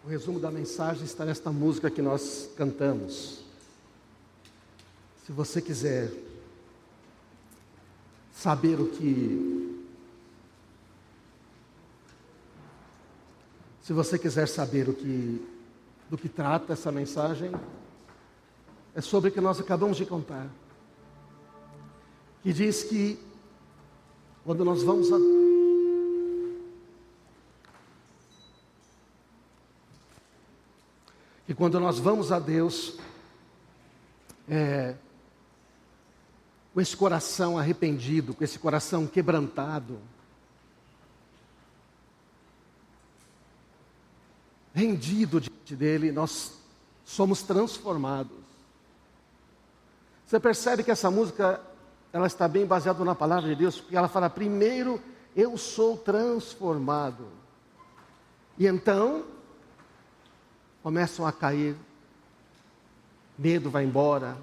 O resumo da mensagem está nesta música que nós cantamos. Se você quiser saber do que trata essa mensagem, é sobre o que nós acabamos de cantar. Que diz que quando nós vamos a Deus, com esse coração arrependido, com esse coração quebrantado, rendido diante dele, nós somos transformados. Você percebe que essa música, ela está bem baseada na palavra de Deus, porque ela fala: primeiro eu sou transformado, e então começam a cair, medo vai embora,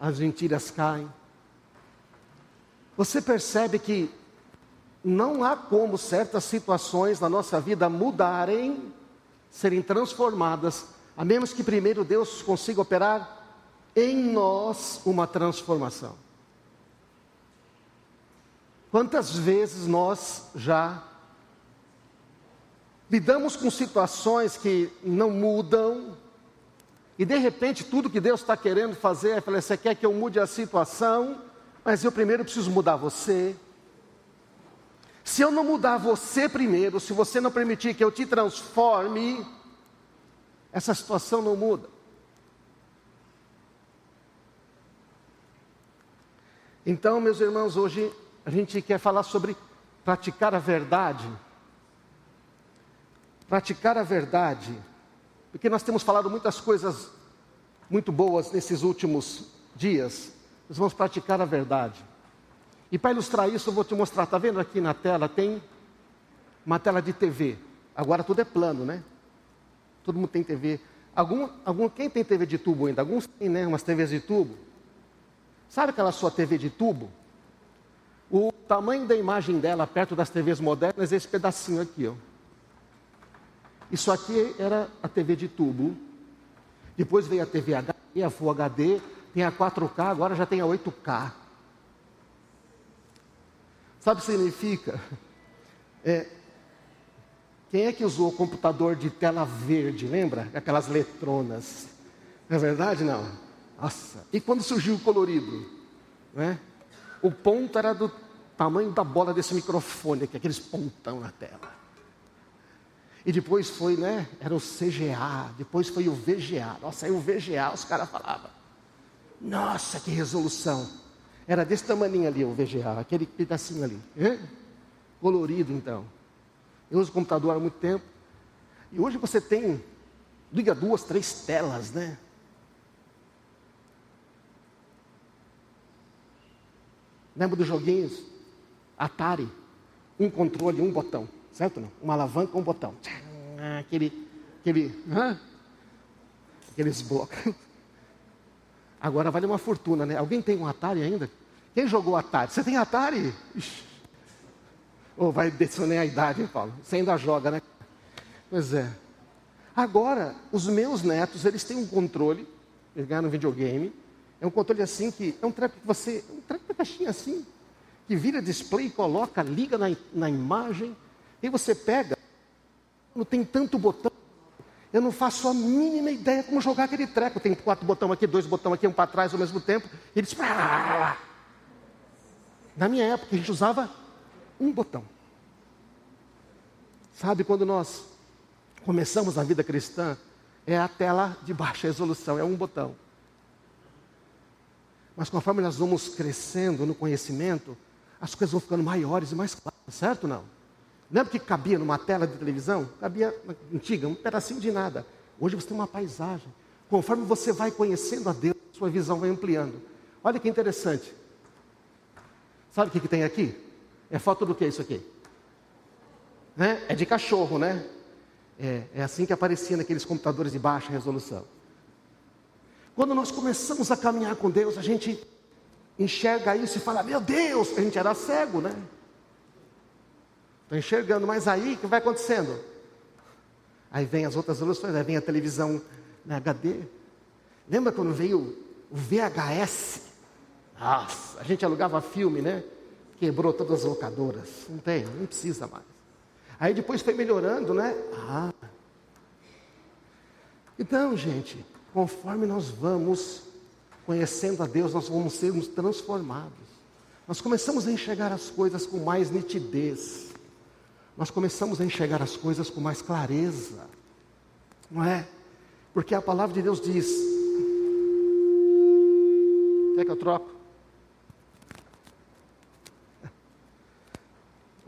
as mentiras caem. Você percebe que não há como certas situações na nossa vida mudarem, serem transformadas, a menos que primeiro Deus consiga operar em nós uma transformação. Quantas vezes nós já lidamos com situações que não mudam, e de repente tudo que Deus está querendo fazer é falar: você quer que eu mude a situação, mas eu primeiro preciso mudar você. Se eu não mudar você primeiro, se você não permitir que eu te transforme, essa situação não muda. Então, meus irmãos, hoje a gente quer falar sobre praticar a verdade. Praticar a verdade, porque nós temos falado muitas coisas muito boas nesses últimos dias. Nós vamos praticar a verdade. E para ilustrar isso, eu vou te mostrar. Está vendo aqui na tela? Tem uma tela de TV. Agora tudo é plano, né? Todo mundo tem TV. Quem tem TV de tubo ainda? Alguns têm, né? Umas TVs de tubo. Sabe aquela sua TV de tubo? O tamanho da imagem dela perto das TVs modernas é esse pedacinho aqui, ó. Isso aqui era a TV de tubo. Depois veio a TV HD, a Full HD, tem a 4K, agora já tem a 8K. Sabe o que significa? Quem é que usou o computador de tela verde, lembra? Aquelas letronas. Não é verdade? Não. Nossa. E quando surgiu o colorido? Né? O ponto era do tamanho da bola desse microfone aqui, aqueles pontão na tela. E depois foi, né? Era o CGA, depois foi o VGA. Nossa, aí o VGA, os caras falavam: nossa, que resolução. Era desse tamaninho ali o VGA, aquele pedacinho ali. Colorido, então. Eu uso computador há muito tempo. E hoje você liga 2, 3 telas, né? Lembra dos joguinhos? Atari. Um controle, um botão. Certo não? Uma alavanca, um botão. Aqueles blocos. Agora vale uma fortuna, né? Alguém tem um Atari ainda? Quem jogou Atari? Você tem Atari? Vai descer a idade, hein, Paulo? Você ainda joga, né? Pois é. Agora, os meus netos, eles têm um controle. Eles ganharam um videogame. É um controle assim que... É um treco de caixinha assim. Que vira display, coloca, liga na imagem. E você pega. Não tem tanto botão. Eu não faço a mínima ideia como jogar aquele treco. Tem 4 botões aqui, 2 botões aqui, um para trás ao mesmo tempo. E eles... Na minha época, a gente usava um botão. Sabe, quando nós começamos a vida cristã, é a tela de baixa resolução, é um botão. Mas conforme nós vamos crescendo no conhecimento, as coisas vão ficando maiores e mais claras, certo ou não? Lembra que cabia numa tela de televisão? Cabia, antiga, um pedacinho de nada. Hoje você tem uma paisagem. Conforme você vai conhecendo a Deus, sua visão vai ampliando. Olha que interessante. Sabe o que tem aqui? É foto do que isso aqui? É de cachorro, né? É assim que aparecia naqueles computadores de baixa resolução. Quando nós começamos a caminhar com Deus, a gente enxerga isso e fala: meu Deus, a gente era cego, né? Estou enxergando, mas aí o que vai acontecendo? Aí vem as outras soluções, aí vem a televisão na HD. Lembra quando veio o VHS? Nossa, a gente alugava filme, né? Quebrou todas as locadoras. Não tem, não precisa mais. Aí depois foi melhorando, né? Então, gente, conforme nós vamos conhecendo a Deus, nós vamos sermos transformados. Nós começamos a enxergar as coisas com mais nitidez. Nós começamos a enxergar as coisas com mais clareza. Não é? Porque a palavra de Deus diz... Quer que eu troco?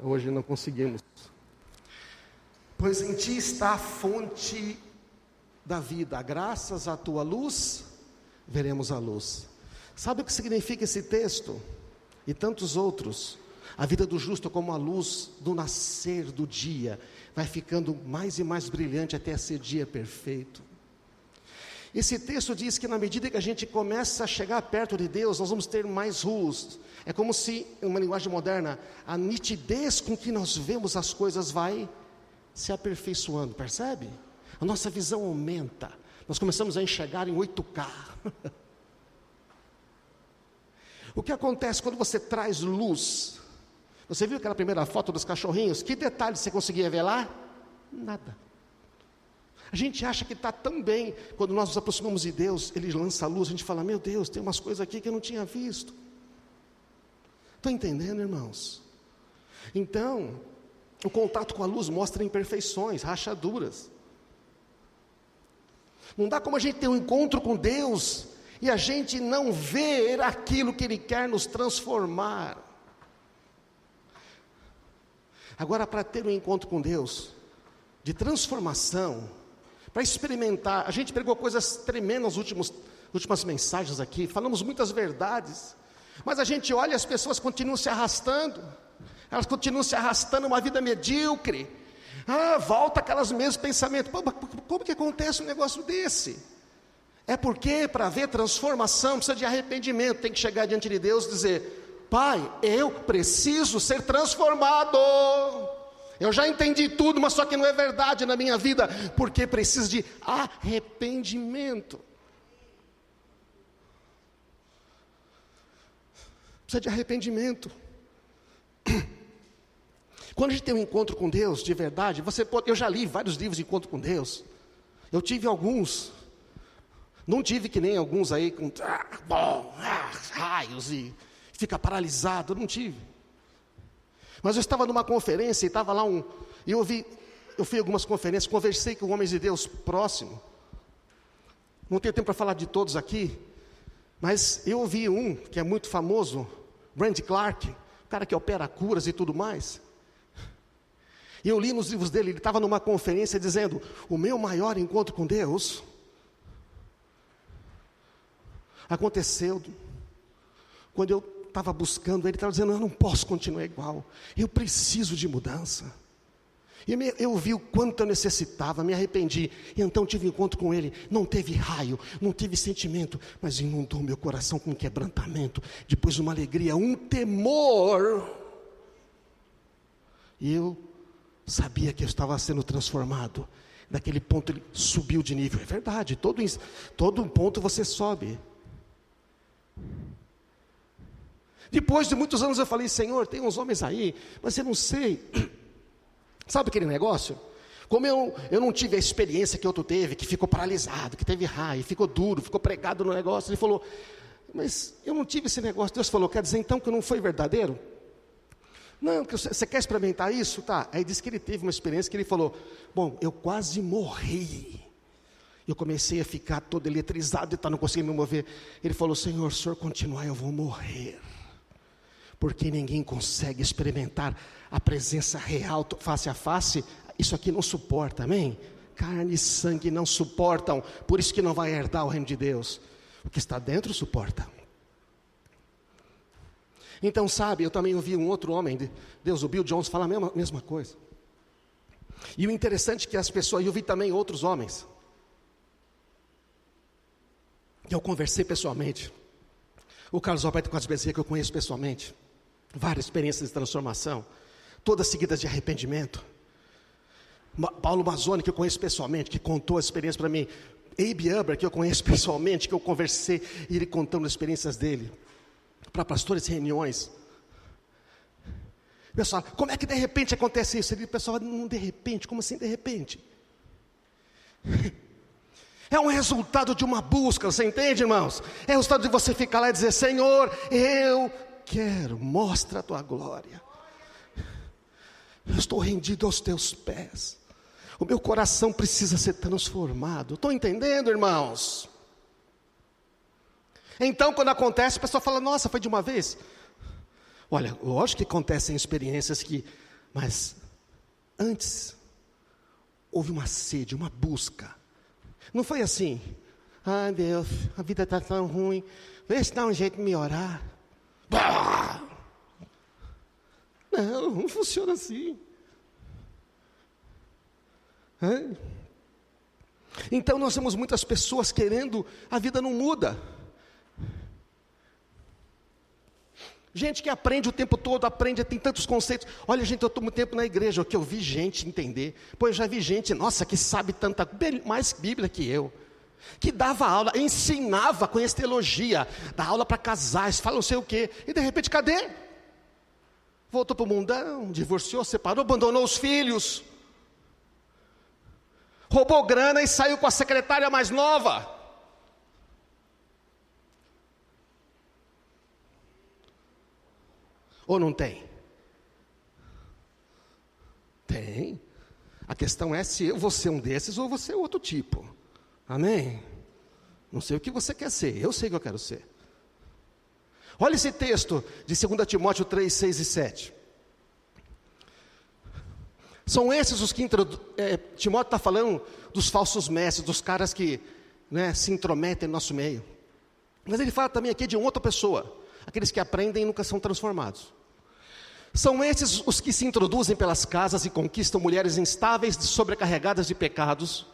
Hoje não conseguimos. Pois em ti está a fonte da vida. Graças à tua luz, veremos a luz. Sabe o que significa esse texto? E tantos outros. A vida do justo como a luz do nascer do dia. Vai ficando mais e mais brilhante até ser dia perfeito. Esse texto diz que na medida que a gente começa a chegar perto de Deus, nós vamos ter mais luz. É como se, em uma linguagem moderna, a nitidez com que nós vemos as coisas vai se aperfeiçoando, percebe? A nossa visão aumenta. Nós começamos a enxergar em 8K. O que acontece quando você traz luz? Você viu aquela primeira foto dos cachorrinhos? Que detalhe você conseguia ver lá? Nada. A gente acha que está tão bem, quando nós nos aproximamos de Deus, Ele lança a luz, a gente fala, meu Deus, tem umas coisas aqui que eu não tinha visto. Estão entendendo, irmãos? Então, o contato com a luz mostra imperfeições, rachaduras. Não dá como a gente ter um encontro com Deus, e a gente não ver aquilo que Ele quer nos transformar. Agora, para ter um encontro com Deus, de transformação, para experimentar, a gente pregou coisas tremendas nas últimas mensagens aqui, falamos muitas verdades, mas a gente olha e as pessoas continuam se arrastando, elas continuam se arrastando uma vida medíocre, volta aquelas mesmos pensamentos, como que acontece um negócio desse? É porque para ver transformação precisa de arrependimento, tem que chegar diante de Deus e dizer, Pai, eu preciso ser transformado. Eu já entendi tudo, mas só que não é verdade na minha vida, porque precisa de arrependimento. Precisa de arrependimento. Quando a gente tem um encontro com Deus, de verdade, eu já li vários livros de encontro com Deus. Eu tive alguns. Não tive que nem alguns aí com raios e fica paralisado, não tive. Mas eu estava numa conferência e estava lá eu fui a algumas conferências, conversei com homens de Deus próximo. Não tenho tempo para falar de todos aqui, mas eu ouvi um que é muito famoso, Randy Clark, o cara que opera curas e tudo mais. E eu li nos livros dele, ele estava numa conferência dizendo, o meu maior encontro com Deus aconteceu quando eu estava buscando, ele estava dizendo, eu não posso continuar igual, eu preciso de mudança. E eu vi o quanto eu necessitava, me arrependi, e então tive um encontro com ele, não teve raio, não teve sentimento, mas inundou meu coração com um quebrantamento, depois uma alegria, um temor, e eu sabia que eu estava sendo transformado. Daquele ponto ele subiu de nível, é verdade, todo ponto você sobe. Depois de muitos anos eu falei, Senhor, tem uns homens aí, mas eu não sei. Sabe aquele negócio? Como eu não tive a experiência que outro teve, que ficou paralisado, que teve raio, ficou duro, ficou pregado no negócio. Ele falou, mas eu não tive esse negócio. Deus falou, quer dizer então que não foi verdadeiro? Não, você quer experimentar isso? Tá. Aí disse que ele teve uma experiência que ele falou, bom, eu quase morri. Eu comecei a ficar todo eletrizado e não conseguia me mover. Ele falou, Senhor, se o Senhor continuar, eu vou morrer. Porque ninguém consegue experimentar a presença real, face a face, isso aqui não suporta, amém? Carne e sangue não suportam, por isso que não vai herdar o reino de Deus. O que está dentro suporta. Então, sabe, eu também ouvi um outro homem de Deus, o Bill Jones, falar a mesma coisa. E o interessante é que as pessoas, eu vi também outros homens, que eu conversei pessoalmente. O Carlos Alberto Quadros Bezerra, que eu conheço pessoalmente, várias experiências de transformação, todas seguidas de arrependimento. Paulo Mazzoni, que eu conheço pessoalmente, que contou a experiência para mim. Abe Uber, que eu conheço pessoalmente, que eu conversei, e ele contando as experiências dele, para pastores em reuniões. Pessoal, como é que de repente acontece isso? Ele, pessoal, não de repente, como assim de repente? É um resultado de uma busca, você entende, irmãos? É o resultado de você ficar lá e dizer: Senhor, eu quero, mostra a tua glória. Eu estou rendido aos teus pés. O meu coração precisa ser transformado. Estão entendendo, irmãos? Então, quando acontece, a pessoa fala: nossa, foi de uma vez. Olha, lógico que acontecem experiências que... Mas antes, houve uma sede, uma busca. Não foi assim: ai Deus, a vida está tão ruim, vê se dá um jeito de me orar. Não funciona assim. Então nós temos muitas pessoas querendo, a vida não muda. Gente que aprende o tempo todo, tem tantos conceitos. Olha, gente, eu estou muito tempo na igreja, o que eu vi gente entender. Pô, eu já vi gente, nossa, que sabe tanta, mais Bíblia que eu, que dava aula, ensinava, conhece teologia, dá aula para casais, fala não sei o quê, e de repente, cadê? Voltou para o mundão, divorciou, separou, abandonou os filhos, roubou grana e saiu com a secretária mais nova. Ou não tem? Tem. A questão é se eu vou ser um desses ou vou ser outro tipo. Amém? Não sei o que você quer ser, eu sei o que eu quero ser. Olha esse texto de 2 Timóteo 3, 6 e 7. São esses os que Timóteo está falando dos falsos mestres, dos caras que se intrometem no nosso meio. Mas ele fala também aqui de uma outra pessoa, aqueles que aprendem e nunca são transformados. São esses os que se introduzem pelas casas e conquistam mulheres instáveis, sobrecarregadas de pecados,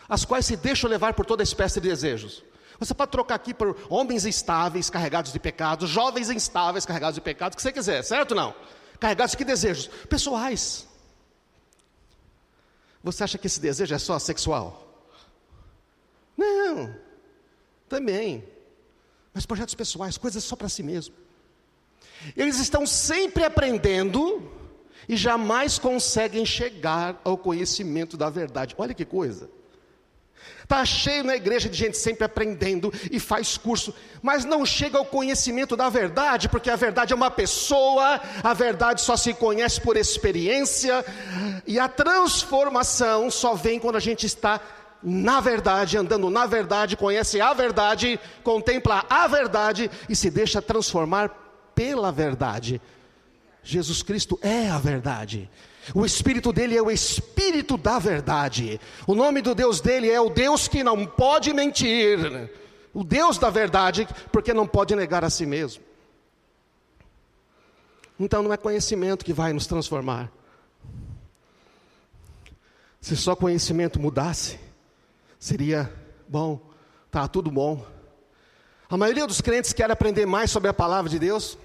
as quais se deixam levar por toda espécie de desejos. Você pode trocar aqui por homens instáveis, carregados de pecados, jovens instáveis, carregados de pecados, o que você quiser, certo ou não? Carregados de que desejos? Pessoais. Você acha que esse desejo é só sexual? Não, também. Mas projetos pessoais, coisas só para si mesmo. Eles estão sempre aprendendo e jamais conseguem chegar ao conhecimento da verdade. Olha que coisa. Está cheio na igreja de gente sempre aprendendo e faz curso, mas não chega ao conhecimento da verdade, porque a verdade é uma pessoa, a verdade só se conhece por experiência, e a transformação só vem quando a gente está na verdade, andando na verdade, conhece a verdade, contempla a verdade e se deixa transformar pela verdade. Jesus Cristo é a verdade. O Espírito dele é o Espírito da verdade. O nome do Deus dele é o Deus que não pode mentir. O Deus da verdade, porque não pode negar a si mesmo. Então não é conhecimento que vai nos transformar. Se só conhecimento mudasse, seria bom, tá tudo bom. A maioria dos crentes quer aprender mais sobre a palavra de Deus.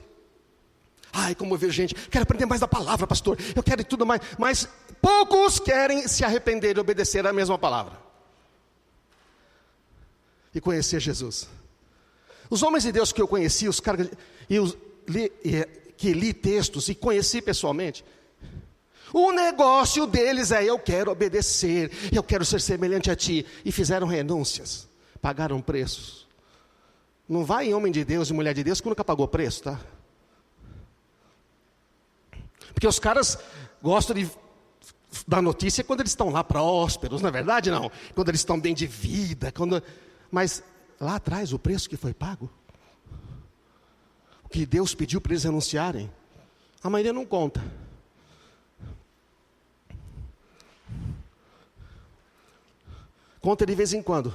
Ai, como eu vejo gente, quero aprender mais da palavra, pastor, eu quero tudo mais, mas poucos querem se arrepender e obedecer a mesma palavra e conhecer Jesus. Os homens de Deus que eu conheci, os caras que li textos e conheci pessoalmente, o negócio deles é: eu quero obedecer, eu quero ser semelhante a ti, e fizeram renúncias, pagaram preços. Não vai em homem de Deus e mulher de Deus que nunca pagou preço, tá? Porque os caras gostam de dar notícia quando eles estão lá prósperos, não é verdade? Não, quando eles estão bem de vida, mas lá atrás o preço que foi pago, o que Deus pediu para eles renunciarem, a maioria não conta. Conta de vez em quando.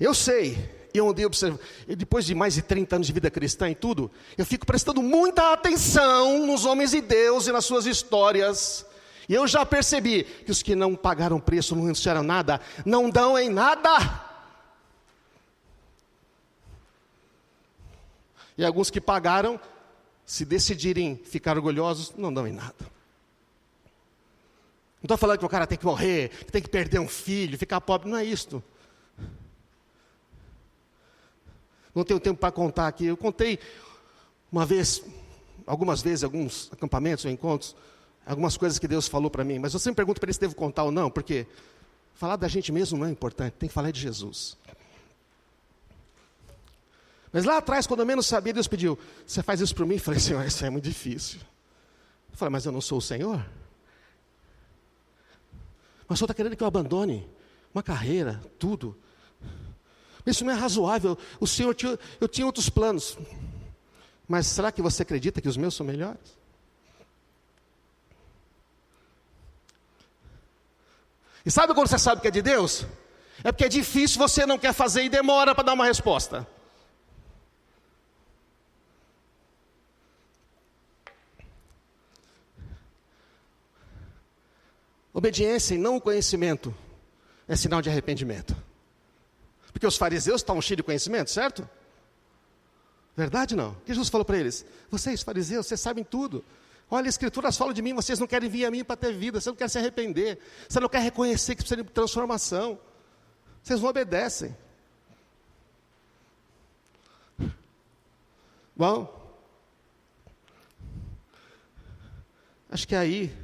Eu sei. Eu andei observando, depois de mais de 30 anos de vida cristã e tudo, eu fico prestando muita atenção nos homens de Deus e nas suas histórias. E eu já percebi que os que não pagaram preço, não renunciaram nada, não dão em nada. E alguns que pagaram, se decidirem ficar orgulhosos, não dão em nada. estou falando que o cara tem que morrer, que tem que perder um filho, ficar pobre. Não é isto. Não tenho tempo para contar aqui. Eu contei uma vez, algumas vezes, alguns acampamentos ou encontros, algumas coisas que Deus falou para mim. Mas eu sempre pergunto para ele se devo contar ou não, porque falar da gente mesmo não é importante, tem que falar de Jesus. Mas lá atrás, quando eu menos sabia, Deus pediu, você faz isso por mim? Eu falei, Senhor, isso é muito difícil. Eu falei, mas eu não sou o Senhor? Mas o Senhor está querendo que eu abandone uma carreira, tudo. Isso não é razoável. O Senhor, eu tinha outros planos. Mas será que você acredita que os meus são melhores? E sabe quando você sabe que é de Deus? É porque é difícil, você não quer fazer e demora para dar uma resposta. Obediência e não conhecimento é sinal de arrependimento. Porque os fariseus estavam cheios de conhecimento, certo? Verdade não? O que Jesus falou para eles? Vocês fariseus, vocês sabem tudo. Olha, as escrituras falam de mim, vocês não querem vir a mim para ter vida, vocês não querem se arrepender, você não quer reconhecer que precisa de transformação. Vocês não obedecem. Bom, acho que aí,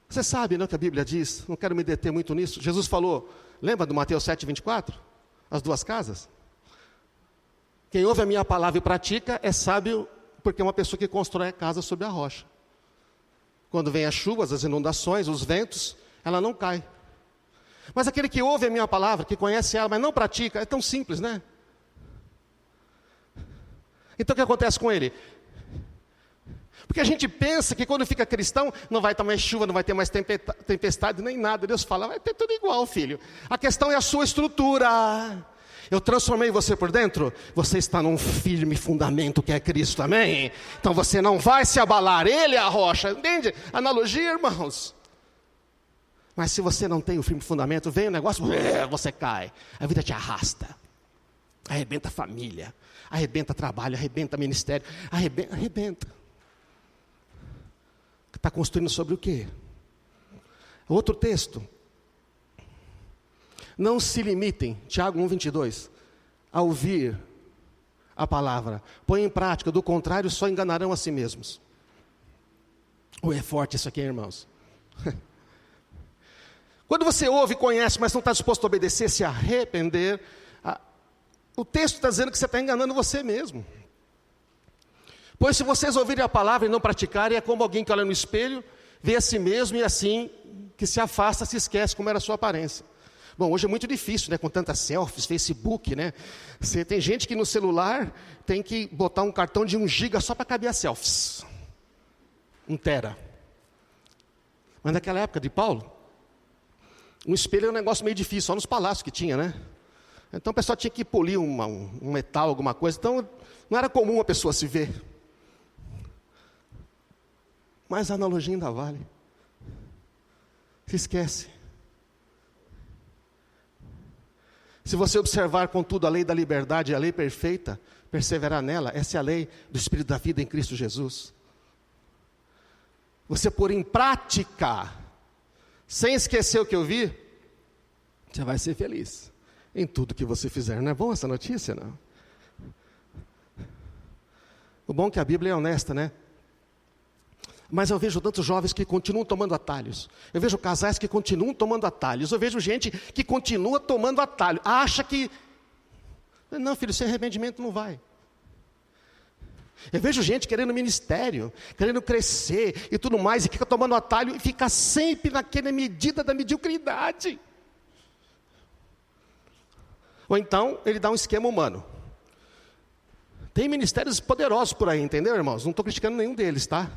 você sabe, não, que a Bíblia diz, não quero me deter muito nisso. Jesus falou, lembra do Mateus 7:24? As duas casas? Quem ouve a minha palavra e pratica é sábio, porque é uma pessoa que constrói a casa sobre a rocha. Quando vem as chuvas, as inundações, os ventos, ela não cai. Mas aquele que ouve a minha palavra, que conhece ela, mas não pratica, é tão simples, né? Então o que acontece com ele? Porque a gente pensa que quando fica cristão, não vai ter mais chuva, não vai ter mais tempestade, nem nada. Deus fala, vai ter tudo igual, filho. A questão é a sua estrutura. Eu transformei você por dentro, você está num firme fundamento que é Cristo, amém? Então você não vai se abalar, Ele é a rocha, entende? Analogia, irmãos. Mas se você não tem o firme fundamento, vem o negócio, você cai. A vida te arrasta. Arrebenta a família, arrebenta trabalho, arrebenta ministério, arrebenta. Está construindo sobre o quê? Outro texto. Não se limitem, Tiago 1:22, a ouvir a palavra. Põe em prática, do contrário, só enganarão a si mesmos. Ou é forte isso aqui, irmãos? Quando você ouve e conhece, mas não está disposto a obedecer, se arrepender, o texto está dizendo que você está enganando você mesmo. Pois se vocês ouvirem a palavra e não praticarem, é como alguém que olha no espelho, vê a si mesmo e assim, que se afasta, se esquece como era a sua aparência. Bom, hoje é muito difícil, né, com tantas selfies, Facebook, né? Tem gente que no celular tem que botar um cartão de 1 GB só para caber as selfies. 1 tera. Mas naquela época de Paulo, um espelho era um negócio meio difícil, só nos palácios que tinha, né? Então o pessoal tinha que polir um metal, alguma coisa. Então não era comum a pessoa se ver. Mas a analogia ainda vale. Se esquece. Se você observar, contudo, a lei da liberdade, a lei perfeita, perseverar nela, essa é a lei do Espírito da vida em Cristo Jesus. Você pôr em prática, sem esquecer o que eu vi, você vai ser feliz em tudo que você fizer. Não é bom essa notícia, não? O bom é que a Bíblia é honesta, né? Mas eu vejo tantos jovens que continuam tomando atalhos. Eu vejo casais que continuam tomando atalhos. Eu vejo gente que continua tomando atalho. Acha que... Não, filho, sem arrependimento não vai. Eu vejo gente querendo ministério, querendo crescer e tudo mais, e fica tomando atalho e fica sempre naquela medida da mediocridade. Ou então, ele dá um esquema humano. Tem ministérios poderosos por aí, entendeu, irmãos? Não estou criticando nenhum deles, tá?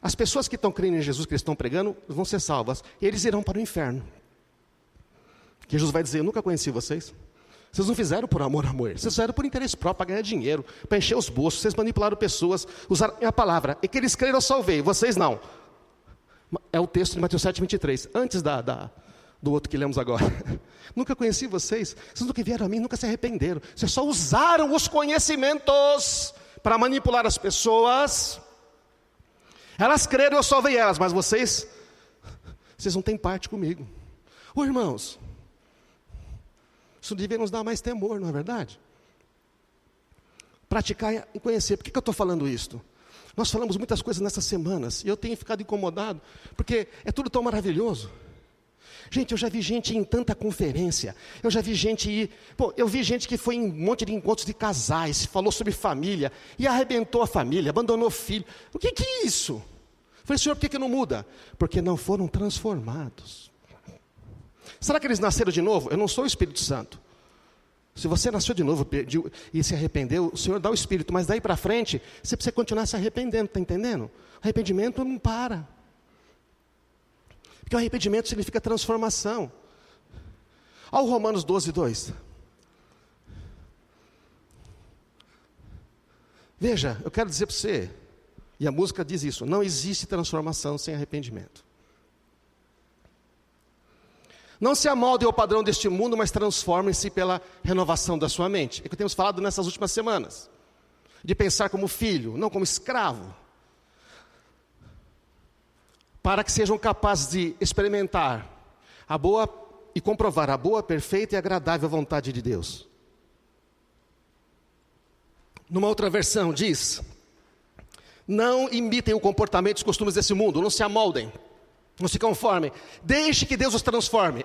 As pessoas que estão crendo em Jesus, que eles estão pregando, vão ser salvas. E eles irão para o inferno. Jesus vai dizer, eu nunca conheci vocês. Vocês não fizeram por amor a morrer. Vocês fizeram por interesse próprio, para ganhar dinheiro, para encher os bolsos. Vocês manipularam pessoas, usaram a palavra. E que eles creram, eu salvei. Vocês não. É o texto de Mateus 7:23. Antes do outro que lemos agora. Nunca conheci vocês. Vocês nunca vieram a mim, nunca se arrependeram. Vocês só usaram os conhecimentos para manipular as pessoas. Elas creram, eu salvei elas, mas vocês não têm parte comigo. Ô irmãos, isso devia nos dar mais temor, não é verdade? Praticar e conhecer. Por que eu estou falando isso? Nós falamos muitas coisas nessas semanas, e eu tenho ficado incomodado, porque é tudo tão maravilhoso. Gente, eu já vi gente em tanta conferência, eu já vi gente ir, eu vi gente que foi em um monte de encontros de casais, falou sobre família, e arrebentou a família, abandonou o filho. O que é isso? Eu falei, Senhor, por que não muda? Porque não foram transformados. Será que eles nasceram de novo? Eu não sou o Espírito Santo. Se você nasceu de novo e se arrependeu, o Senhor dá o Espírito, mas daí para frente, você precisa continuar se arrependendo, está entendendo? Arrependimento não para. Porque o arrependimento significa transformação. Olha o Romanos 12, 2. Veja, eu quero dizer para você, e a música diz isso, não existe transformação sem arrependimento. Não se amoldem ao padrão deste mundo, mas transformem-se pela renovação da sua mente. É o que temos falado nessas últimas semanas. De pensar como filho, não como escravo. Para que sejam capazes de experimentar a boa e comprovar a boa, perfeita e agradável vontade de Deus. Numa outra versão diz, não imitem o comportamento e os costumes desse mundo, não se amoldem. Não se conformem, deixe que Deus os transforme.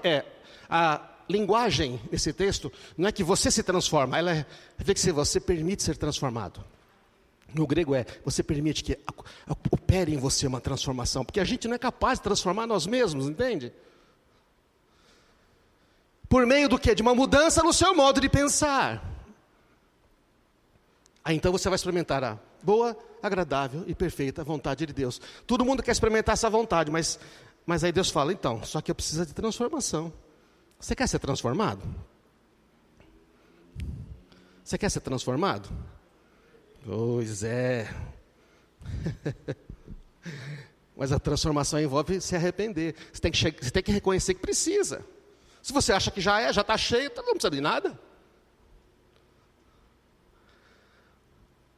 A linguagem nesse texto não é que você se transforma, ela é que você permite ser transformado. No grego você permite que opere em você uma transformação, porque a gente não é capaz de transformar nós mesmos, entende? Por meio do quê? De uma mudança no seu modo de pensar. Aí então você vai experimentar a boa, agradável e perfeita vontade de Deus. Todo mundo quer experimentar essa vontade, mas aí Deus fala, então, só que eu preciso de transformação. Você quer ser transformado? Você quer ser transformado? Pois é. Mas a transformação envolve se arrepender. Você tem que reconhecer que precisa. Se você acha que já está cheio, não precisa de nada.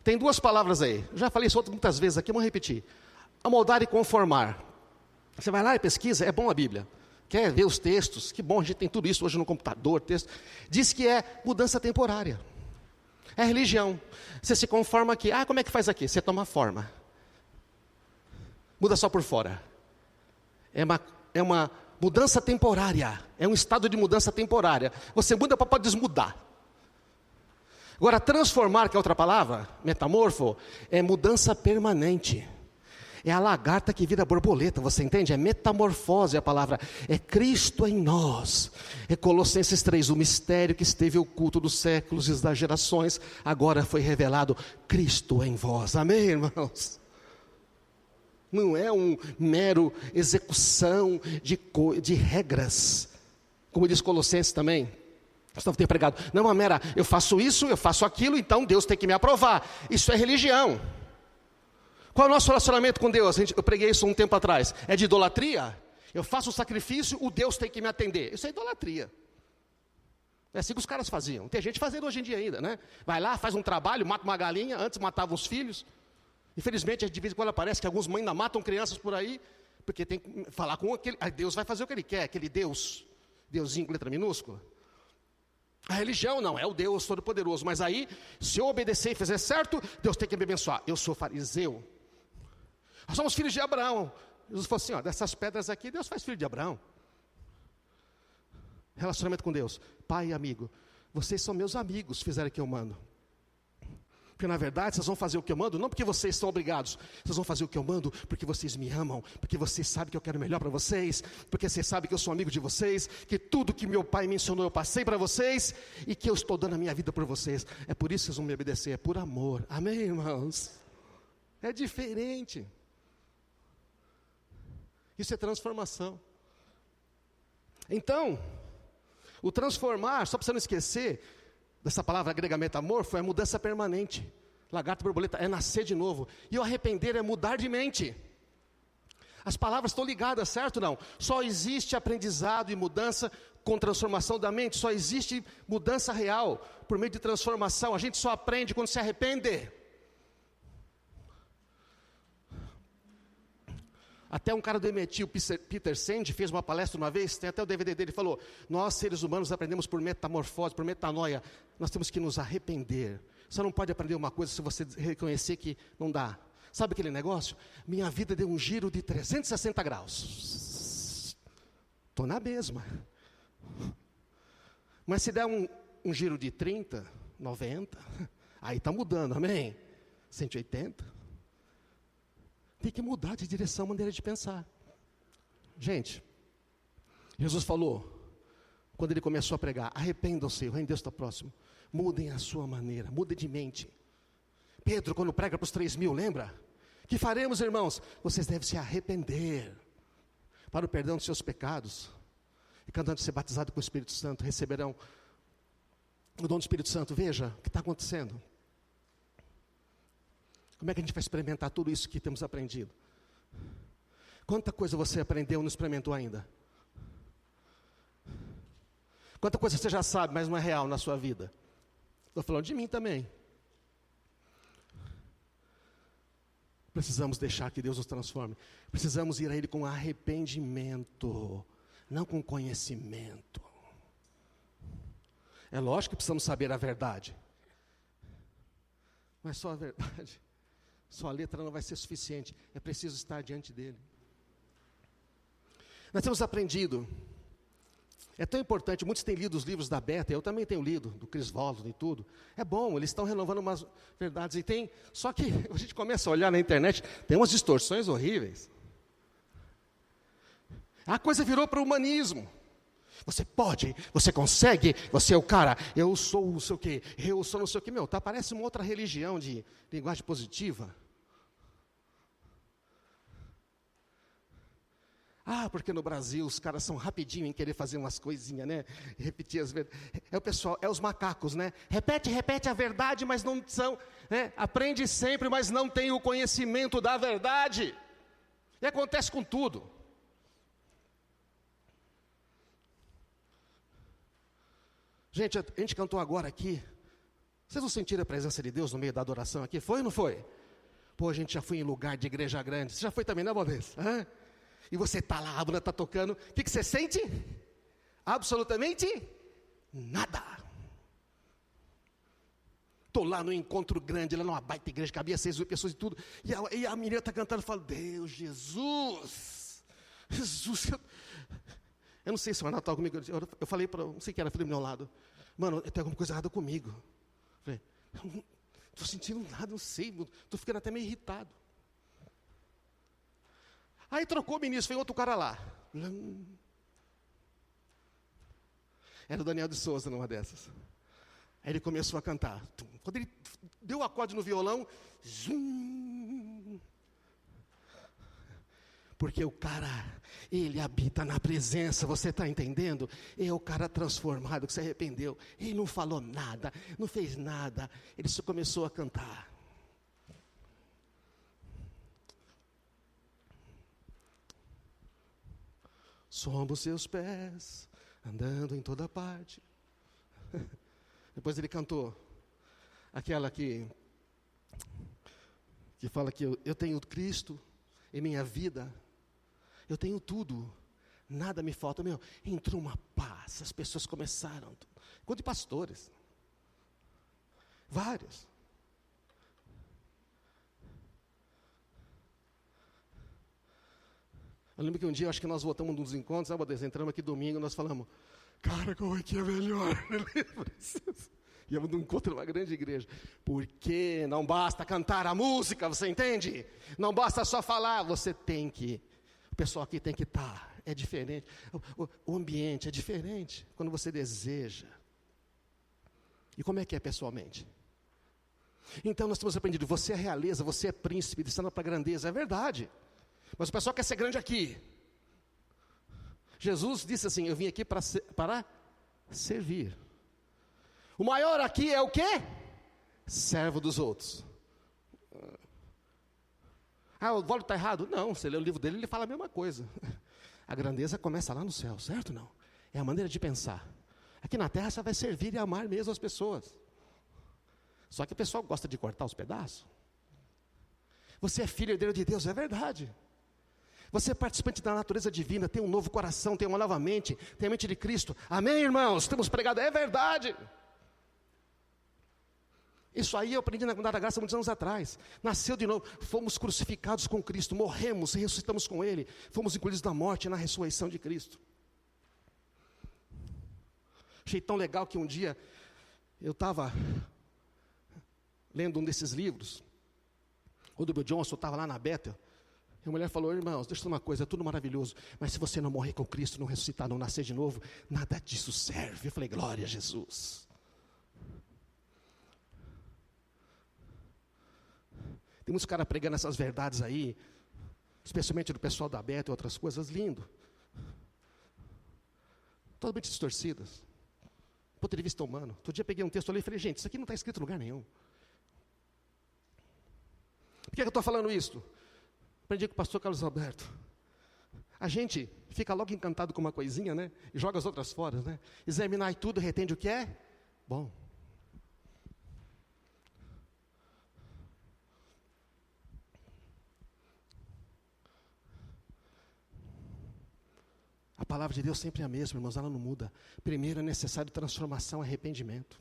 Tem duas palavras aí. Já falei isso muitas vezes aqui, vamos repetir. Amoldar e conformar. Você vai lá e pesquisa, é bom a Bíblia. Quer ver os textos? Que bom, a gente tem tudo isso hoje no computador, texto. Diz que é mudança temporária. É religião. Você se conforma aqui. Como é que faz aqui? Você toma forma. Muda só por fora. É uma mudança temporária. É um estado de mudança temporária. Você muda para pode desmudar. Agora, transformar, que é outra palavra, metamorfo, é mudança permanente. É a lagarta que vira borboleta, você entende? É metamorfose a palavra. É Cristo em nós. É Colossenses 3, o mistério que esteve oculto dos séculos e das gerações, agora foi revelado, Cristo em vós. Amém, irmãos? Não é um mero execução de regras, como diz Colossenses também. Gustavo tem pregado, não é uma mera, eu faço isso, eu faço aquilo, então Deus tem que me aprovar. Isso é religião. Qual é o nosso relacionamento com Deus? Eu preguei isso um tempo atrás. É de idolatria? Eu faço o sacrifício, o Deus tem que me atender. Isso é idolatria. É assim que os caras faziam. Tem gente fazendo hoje em dia ainda, né? Vai lá, faz um trabalho, mata uma galinha, antes matava os filhos. Infelizmente, de vez em quando aparece que alguns mães ainda matam crianças por aí, porque tem que falar com aquele, Deus vai fazer o que Ele quer, aquele Deus, Deusinho com letra minúscula. A religião não, é o Deus Todo-Poderoso, mas aí, se eu obedecer e fizer certo, Deus tem que me abençoar. Eu sou fariseu. Nós somos filhos de Abraão. Jesus falou assim, dessas pedras aqui, Deus faz filho de Abraão. Relacionamento com Deus, pai e amigo. Vocês são meus amigos, se fizerem o que eu mando. Porque na verdade, vocês vão fazer o que eu mando, não porque vocês são obrigados. Vocês vão fazer o que eu mando porque vocês me amam, porque vocês sabem que eu quero melhor para vocês, porque vocês sabem que eu sou amigo de vocês, que tudo que meu pai me ensinou eu passei para vocês, e que eu estou dando a minha vida por vocês. É por isso que vocês vão me obedecer, é por amor. Amém, irmãos? É diferente. Isso é transformação. Então, o transformar, só para você não esquecer, dessa palavra grega metamorfo, é mudança permanente. Lagarto, borboleta, é nascer de novo. E o arrepender é mudar de mente. As palavras estão ligadas, certo ou não? Só existe aprendizado e mudança com transformação da mente. Só existe mudança real por meio de transformação. A gente só aprende quando se arrepende. Até um cara do MIT, o Peter Senge, fez uma palestra uma vez, tem até o DVD dele, falou: nós seres humanos aprendemos por metamorfose, por metanoia, nós temos que nos arrepender. Você não pode aprender uma coisa se você reconhecer que não dá. Sabe aquele negócio? Minha vida deu um giro de 360 graus. Estou na mesma. Mas se der um giro de 30, 90, aí está mudando, amém? 180. Tem que mudar de direção, maneira de pensar. Gente, Jesus falou, quando ele começou a pregar: arrependam-se, o reino de Deus está próximo. Mudem a sua maneira, mudem de mente. Pedro, quando prega para os 3.000, lembra? Que faremos, irmãos? Vocês devem se arrepender para o perdão dos seus pecados. E cantando ser batizado com o Espírito Santo, receberão o dom do Espírito Santo. Veja o que está acontecendo. Como é que a gente vai experimentar tudo isso que temos aprendido? Quanta coisa você aprendeu e não experimentou ainda? Quanta coisa você já sabe, mas não é real na sua vida? Estou falando de mim também. Precisamos deixar que Deus nos transforme. Precisamos ir a Ele com arrependimento, não com conhecimento. É lógico que precisamos saber a verdade. Mas só a verdade, só a letra não vai ser suficiente. É preciso estar diante dEle. Nós temos aprendido. É tão importante, muitos têm lido os livros da Beta, eu também tenho lido, do Chris Walton e tudo. É bom, eles estão renovando umas verdades. E tem, só que a gente começa a olhar na internet, tem umas distorções horríveis. A coisa virou para o humanismo. Você pode, você consegue, você é o cara, eu sou não sei o quê, eu sou não sei o quê. Parece uma outra religião de linguagem positiva. Porque no Brasil os caras são rapidinho em querer fazer umas coisinhas, né? Repetir as verdades. É o pessoal, é os macacos, né? Repete a verdade, mas não são, né? Aprende sempre, mas não tem o conhecimento da verdade. E acontece com tudo. Gente, a gente cantou agora aqui. Vocês não sentiram a presença de Deus no meio da adoração aqui? Foi ou não foi? Pô, a gente já foi em lugar de igreja grande. Você já foi também, né, Valdez? E você está lá, a banda está tocando. O que você sente? Absolutamente nada. Estou lá no encontro grande, lá numa baita igreja, cabia 6.000 pessoas e tudo. E a menina está cantando e fala: Deus, Jesus. Eu não sei se o Renato está comigo. Eu falei para, não sei quem era, falei do meu lado: mano, tem alguma coisa errada comigo. Eu falei: não estou sentindo nada, não sei, estou ficando até meio irritado. Aí trocou o ministro, foi outro cara lá. Era o Daniel de Souza numa dessas. Aí ele começou a cantar. Quando ele deu o acorde no violão, porque o cara, ele habita na presença, você está entendendo? É o cara transformado, que se arrependeu. Ele não falou nada, não fez nada. Ele só começou a cantar. Somos seus pés, andando em toda parte. Depois ele cantou aquela que fala que eu tenho Cristo em minha vida, eu tenho tudo, nada me falta. Entrou uma paz, as pessoas começaram, quanto de pastores, vários. Eu lembro que um dia, acho que nós voltamos nos encontros, sabe, entramos aqui domingo, nós falamos: cara, como é que é melhor? Íamos num encontro numa grande igreja. Porque não basta cantar a música, você entende? Não basta só falar, você tem que. O pessoal aqui tem que estar. É diferente. O ambiente é diferente quando você deseja. E como é que é pessoalmente? Então nós temos aprendido: você é realeza, você é príncipe, descendo para a grandeza. É verdade. Mas o pessoal quer ser grande aqui. Jesus disse assim: eu vim aqui para servir. O maior aqui é o quê? Servo dos outros. O Waldo está errado? Não, você lê o livro dele, ele fala a mesma coisa. A grandeza começa lá no céu, certo ou não? É a maneira de pensar. Aqui na terra você vai servir e amar mesmo as pessoas. Só que o pessoal gosta de cortar os pedaços. Você é filho e herdeiro de Deus, é verdade. Você é participante da natureza divina, tem um novo coração, tem uma nova mente, tem a mente de Cristo. Amém, irmãos? Temos pregado, é verdade. Isso aí eu aprendi na Comunidade da Graça muitos anos atrás. Nasceu de novo, fomos crucificados com Cristo, morremos e ressuscitamos com Ele. Fomos incluídos da morte na ressurreição de Cristo. Achei tão legal que um dia eu estava lendo um desses livros, o do Bill Johnson, eu estava lá na Bethel, e a mulher falou: irmãos, deixa eu dizer uma coisa, é tudo maravilhoso, mas se você não morrer com Cristo, não ressuscitar, não nascer de novo, nada disso serve. Eu falei: glória a Jesus. Tem muitos caras pregando essas verdades aí, especialmente do pessoal da Bethel e outras coisas, lindo, totalmente distorcidas, do ponto de vista humano. Outro dia eu peguei um texto ali e falei: gente, isso aqui não está escrito em lugar nenhum. Por que eu estou falando isso? Aprendi com o pastor Carlos Alberto. A gente fica logo encantado com uma coisinha, né? E joga as outras fora, né? Examinar tudo, retende o que é bom. A palavra de Deus sempre é a mesma, irmãos, ela não muda. Primeiro é necessário transformação, arrependimento.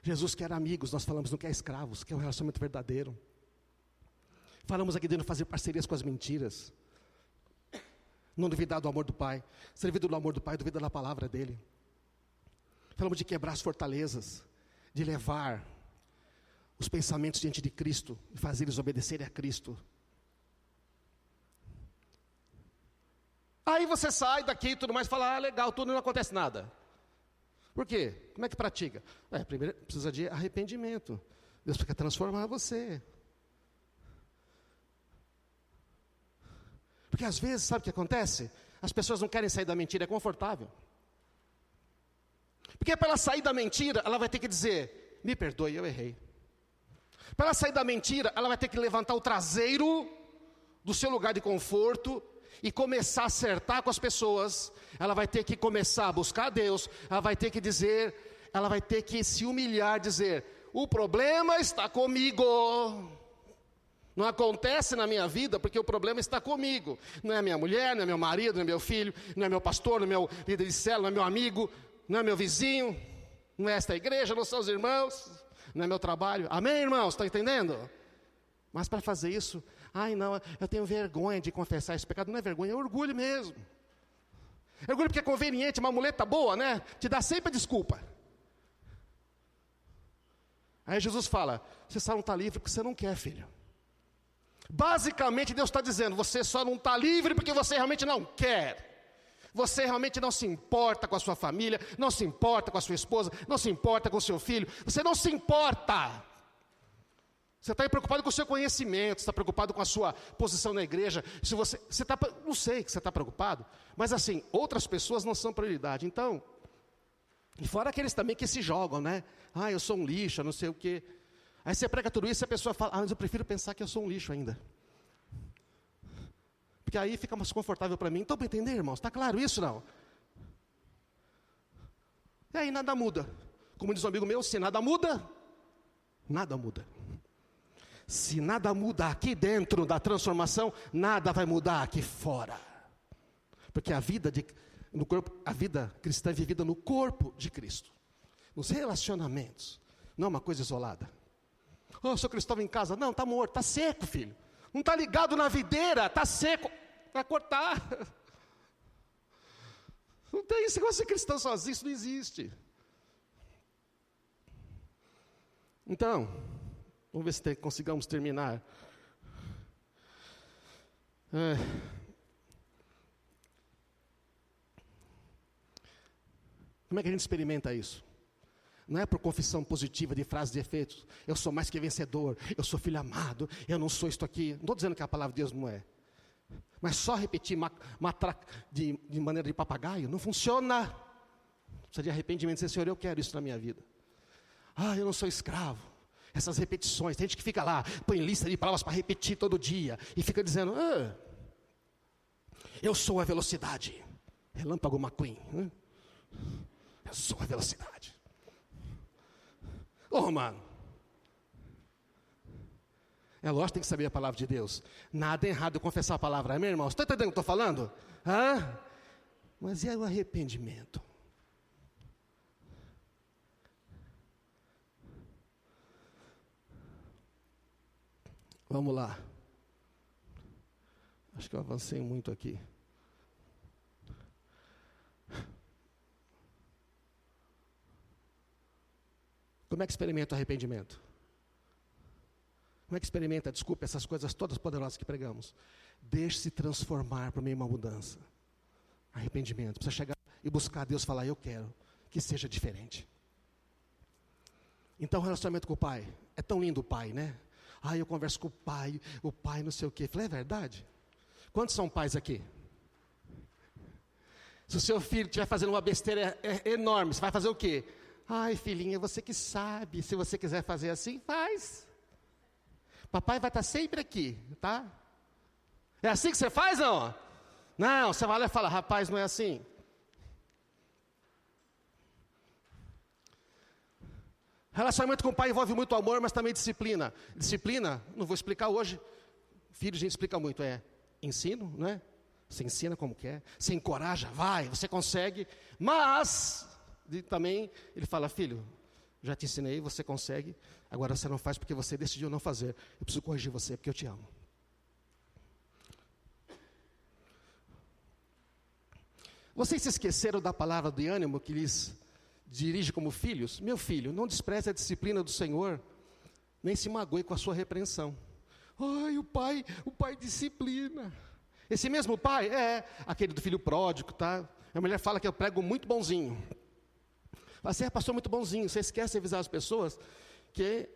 Jesus quer amigos, nós falamos, não quer escravos, quer um relacionamento verdadeiro. Falamos aqui de não fazer parcerias com as mentiras. Não duvidar do amor do Pai. Se duvidar do amor do Pai, duvida da palavra dEle. Falamos de quebrar as fortalezas, de levar os pensamentos diante de Cristo e fazer eles obedecerem a Cristo. Aí você sai daqui e tudo mais e fala: legal, tudo, não acontece nada. Por quê? Como é que pratica? Primeiro precisa de arrependimento. Deus quer transformar você. Porque às vezes, sabe o que acontece? As pessoas não querem sair da mentira, é confortável. Porque para ela sair da mentira, ela vai ter que dizer: me perdoe, eu errei. Para ela sair da mentira, ela vai ter que levantar o traseiro do seu lugar de conforto e começar a acertar com as pessoas. Ela vai ter que começar a buscar a Deus. Ela vai ter que dizer, ela vai ter que se humilhar, dizer: o problema está comigo. Não acontece na minha vida porque o problema está comigo. Não é minha mulher, não é meu marido, não é meu filho, não é meu pastor, não é meu líder de célula, não é meu amigo, não é meu vizinho, não é esta igreja, não são os irmãos, não é meu trabalho. Amém, irmãos? Estão entendendo? Mas para fazer isso, não, eu tenho vergonha de confessar esse pecado. Não é vergonha, é orgulho mesmo. É orgulho porque é conveniente, uma muleta boa, né? Te dá sempre a desculpa. Aí Jesus fala: você só não está livre porque você não quer, filho. Basicamente Deus está dizendo: você só não está livre porque você realmente não quer. Você realmente não se importa com a sua família, não se importa com a sua esposa, não se importa com o seu filho. Você não se importa. Você está preocupado com o seu conhecimento, você está preocupado com a sua posição na igreja. Se você está, não sei que você está preocupado, mas assim, outras pessoas não são prioridade. Então, e fora aqueles também que se jogam, né? Eu sou um lixo, não sei o quê. Aí você prega tudo isso e a pessoa fala: mas eu prefiro pensar que eu sou um lixo ainda. Porque aí fica mais confortável para mim. Então, para entender, irmãos, está claro isso, não? E aí nada muda. Como diz um amigo meu, se nada muda, nada muda. Se nada muda aqui dentro da transformação, nada vai mudar aqui fora. Porque a vida cristã é vivida no corpo de Cristo, nos relacionamentos, não é uma coisa isolada. Eu sou cristão em casa. Não, está morto, está seco, filho. Não está ligado na videira, está seco, vai cortar. Não tem esse negócio de ser cristão sozinho, isso não existe. Então, vamos ver se consigamos terminar. Como é que a gente experimenta isso? Não é por confissão positiva de frases de efeitos. Eu sou mais que vencedor, eu sou filho amado, eu não sou isto aqui. Não estou dizendo que a palavra de Deus não é. Mas só repetir de maneira de papagaio não funciona. Precisa de arrependimento. Dizer: Senhor, eu quero isso na minha vida. Eu não sou escravo. Essas repetições, tem gente que fica lá, põe lista de palavras para repetir todo dia e fica dizendo: eu sou a velocidade. Relâmpago McQueen. Eu sou a velocidade. Mano. É lógico que tem que saber a palavra de Deus. Nada é errado eu confessar a palavra, amém, irmãos? Está entendendo o que eu estou falando? Mas e o arrependimento? Vamos lá. Acho que eu avancei muito aqui. Como é que experimenta o arrependimento? Como é que experimenta, desculpa, essas coisas todas poderosas que pregamos? Deixe-se transformar para meio uma mudança. Arrependimento. Precisa chegar e buscar a Deus e falar, eu quero que seja diferente. Então, o relacionamento com o pai. É tão lindo o pai, né? Eu converso com o pai não sei o quê. Falei, é verdade? Quantos são pais aqui? Se o seu filho estiver fazendo uma besteira enorme, você vai fazer o quê? Ai, filhinha, você que sabe. Se você quiser fazer assim, faz. Papai vai estar sempre aqui, tá? É assim que você faz, não? Não, você vai lá e fala, rapaz, não é assim. Relacionamento com o pai envolve muito amor, mas também disciplina. Disciplina, não vou explicar hoje. Filho, a gente explica muito, ensino, não é? Você ensina como quer, você encoraja, vai, você consegue. Mas, também, ele fala, filho, já te ensinei, você consegue. Agora você não faz porque você decidiu não fazer. Eu preciso corrigir você porque eu te amo. Vocês se esqueceram da palavra de ânimo que lhes dirige como filhos? Meu filho, não despreze a disciplina do Senhor, nem se magoe com a sua repreensão. Ai, o pai disciplina. Esse mesmo pai é aquele do filho pródigo, tá? A mulher fala que eu prego muito bonzinho. Você é pastor muito bonzinho, você esquece de avisar as pessoas que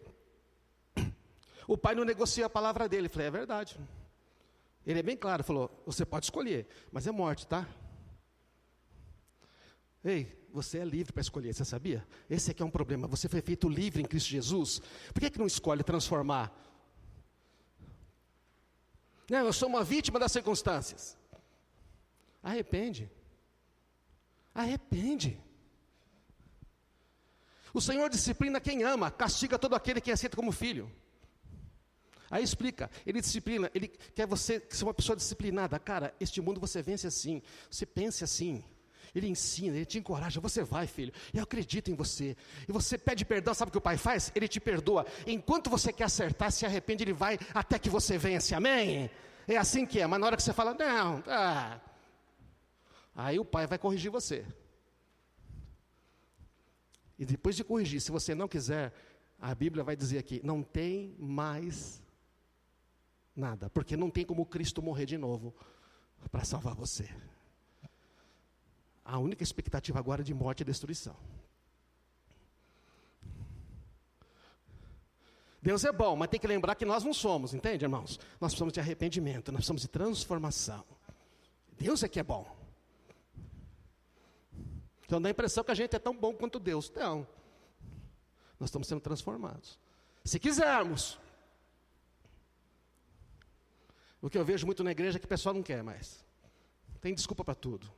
o pai não negocia a palavra dele. Eu falei, é verdade. Ele é bem claro, falou, você pode escolher, mas é morte, tá? Ei, você é livre para escolher, você sabia? Esse aqui é um problema, você foi feito livre em Cristo Jesus. Por que não escolhe transformar? Não, eu sou uma vítima das circunstâncias. Arrepende. O Senhor disciplina quem ama, castiga todo aquele que aceita como filho. Aí explica, ele disciplina, ele quer você ser uma pessoa disciplinada. Cara, este mundo você vence assim, você pense assim. Ele ensina, ele te encoraja, você vai, filho, eu acredito em você. E você pede perdão, sabe o que o pai faz? Ele te perdoa. Enquanto você quer acertar, se arrepende, ele vai até que você vence, amém? É assim que é, mas na hora que você fala, não, aí o pai vai corrigir você. E depois de corrigir, se você não quiser, a Bíblia vai dizer aqui, não tem mais nada, porque não tem como Cristo morrer de novo para salvar você. A única expectativa agora é de morte e destruição. Deus é bom, mas tem que lembrar que nós não somos, entende, irmãos? Nós precisamos de arrependimento, nós precisamos de transformação. Deus é que é bom. Então dá a impressão que a gente é tão bom quanto Deus. Não. Nós estamos sendo transformados. Se quisermos. O que eu vejo muito na igreja é que o pessoal não quer mais. Tem desculpa para tudo.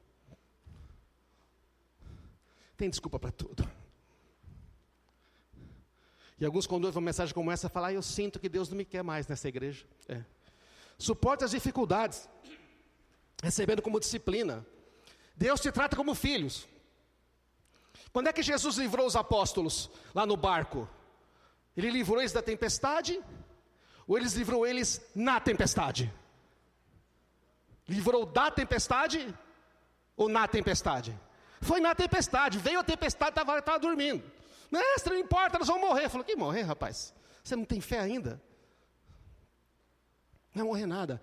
E alguns quando ouvem uma mensagem como essa, falam, eu sinto que Deus não me quer mais nessa igreja. Suporte as dificuldades, recebendo como disciplina. Deus te trata como filhos. Quando é que Jesus livrou os apóstolos lá no barco? Ele livrou eles da tempestade? Ou ele livrou eles na tempestade? Livrou da tempestade ou na tempestade? Foi na tempestade, veio a tempestade, estava dormindo. Mestre, não importa, nós vamos morrer. Falou, que morrer, rapaz? Você não tem fé ainda? Não vai morrer nada.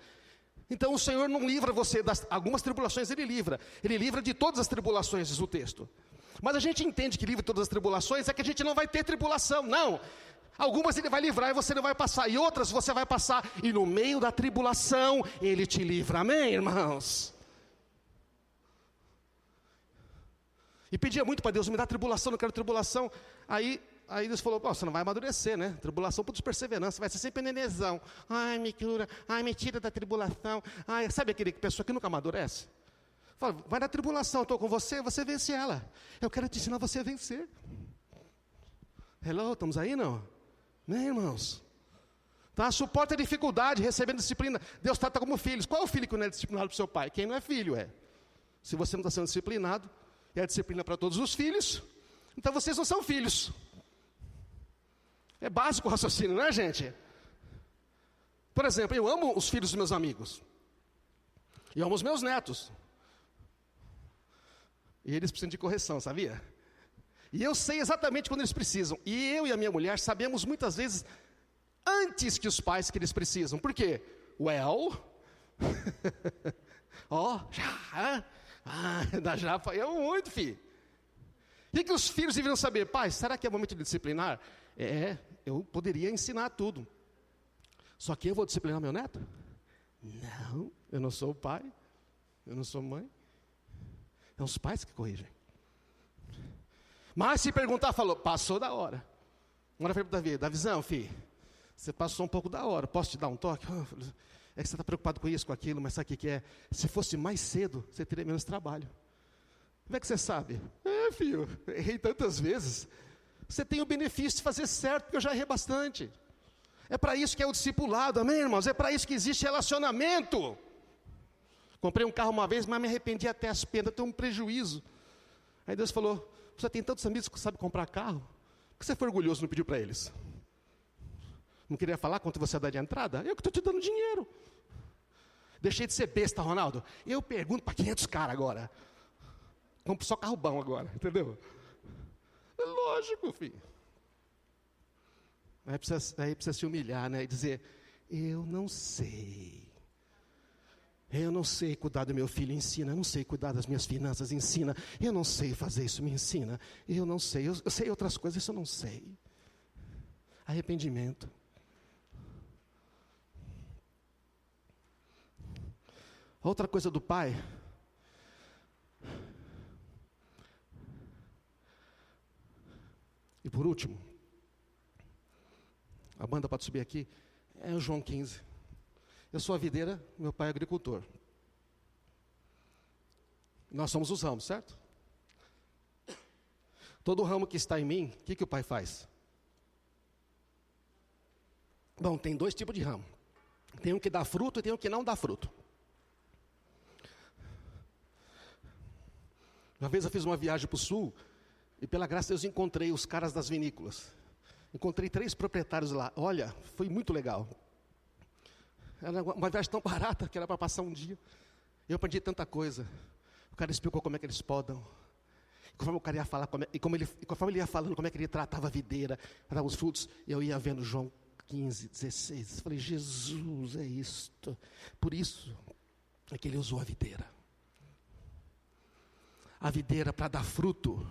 Então o Senhor não livra você das algumas tribulações, Ele livra de todas as tribulações, diz o texto. Mas a gente entende que livra de todas as tribulações é que a gente não vai ter tribulação, não. Algumas Ele vai livrar e você não vai passar, e outras você vai passar, e no meio da tribulação Ele te livra, amém, irmãos? E pedia muito para Deus, me dá tribulação, não quero tribulação. Aí Deus falou, você não vai amadurecer, né? Tribulação produz perseverança, vai ser sempre nenezão. Ai, me cura, me tira da tribulação. Ai, sabe aquele pessoa que nunca amadurece? Fala, vai na tribulação, eu estou com você, você vence ela. Eu quero te ensinar você a vencer. Hello, estamos aí não? Né, irmãos? Tá? Suporta a dificuldade, recebendo disciplina. Deus trata como filhos. Qual é o filho que não é disciplinado para o seu pai? Quem não é filho é. Se você não está sendo disciplinado, e a disciplina para todos os filhos, então vocês não são filhos. É básico o raciocínio, não é, gente? Por exemplo, eu amo os filhos dos meus amigos. E amo os meus netos. E eles precisam de correção, sabia? E eu sei exatamente quando eles precisam. E eu e a minha mulher sabemos muitas vezes antes que os pais que eles precisam. Por quê? Já eu muito, filho. O que os filhos deveriam saber? Pai, será que é momento de disciplinar? Eu poderia ensinar tudo. Só que eu vou disciplinar meu neto? Não, eu não sou o pai, eu não sou mãe. É os pais que corrigem. Mas se perguntar, falou, passou da hora. Agora foi para Davi, Davizão, filho, você passou um pouco da hora, posso te dar um toque? É que você está preocupado com isso, com aquilo, mas sabe o que é? Se fosse mais cedo, você teria menos trabalho. Como é que você sabe? Filho, errei tantas vezes. Você tem o benefício de fazer certo, porque eu já errei bastante. É para isso que é o discipulado, amém, irmãos? É para isso que existe relacionamento. Comprei um carro uma vez, mas me arrependi até as penas, tenho um prejuízo. Aí Deus falou, você tem tantos amigos que sabem comprar carro, por que você foi orgulhoso e não pediu para eles? Não queria falar quanto você dá de entrada? Eu que estou te dando dinheiro. Deixei de ser besta, Ronaldo. Eu pergunto para 500 caras agora. Compro só carro bom agora, entendeu? É lógico, filho. Aí precisa se humilhar, né? E dizer, eu não sei cuidar do meu filho, ensina. Eu não sei cuidar das minhas finanças, ensina. Eu não sei fazer isso, me ensina. Eu não sei, eu sei outras coisas, isso eu não sei. Arrependimento. Outra coisa do pai. E por último, a banda pode subir aqui, é o João 15. Eu sou a videira, meu pai é agricultor. Nós somos os ramos, certo? Todo ramo que está em mim, o que o pai faz? Bom, tem 2 tipos de ramo. Tem um que dá fruto e tem um que não dá fruto. Uma vez eu fiz uma viagem para o sul, e pela graça de Deus encontrei os caras das vinícolas. Encontrei 3 proprietários lá. Olha, foi muito legal. Era uma viagem tão barata que era para passar um dia. Eu aprendi tanta coisa. O cara explicou como é que eles podam. Conforme o cara ia falar, conforme ele ia falando como é que ele tratava a videira, tratava os frutos, eu ia vendo João 15, 16. Falei, Jesus, é isto. Por isso é que ele usou a videira. A videira, para dar fruto,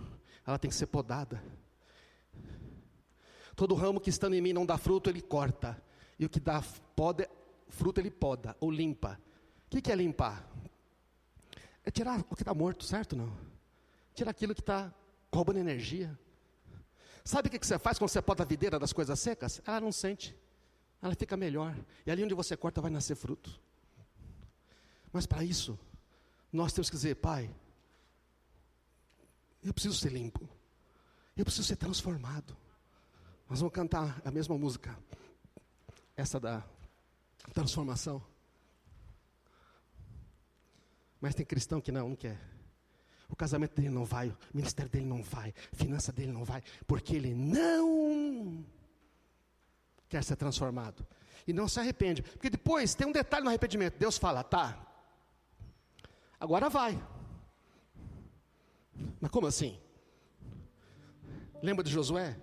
ela tem que ser podada. Todo ramo que estando em mim não dá fruto, ele corta. E o que dá fruto, ele poda, ou limpa. O que é limpar? É tirar o que está morto, certo? Não? Tirar aquilo que está roubando energia. Sabe o que você faz quando você poda a videira das coisas secas? Ela não sente. Ela fica melhor. E ali onde você corta vai nascer fruto. Mas para isso, nós temos que dizer, Pai, eu preciso ser limpo. Eu preciso ser transformado. Nós vamos cantar a mesma música. Essa da transformação. Mas tem cristão que não quer. O casamento dele não vai, o ministério dele não vai, a finança dele não vai, porque ele não quer ser transformado. E não se arrepende. Porque depois tem um detalhe no arrependimento. Deus fala, tá, agora vai. Mas como assim? Lembra de Josué?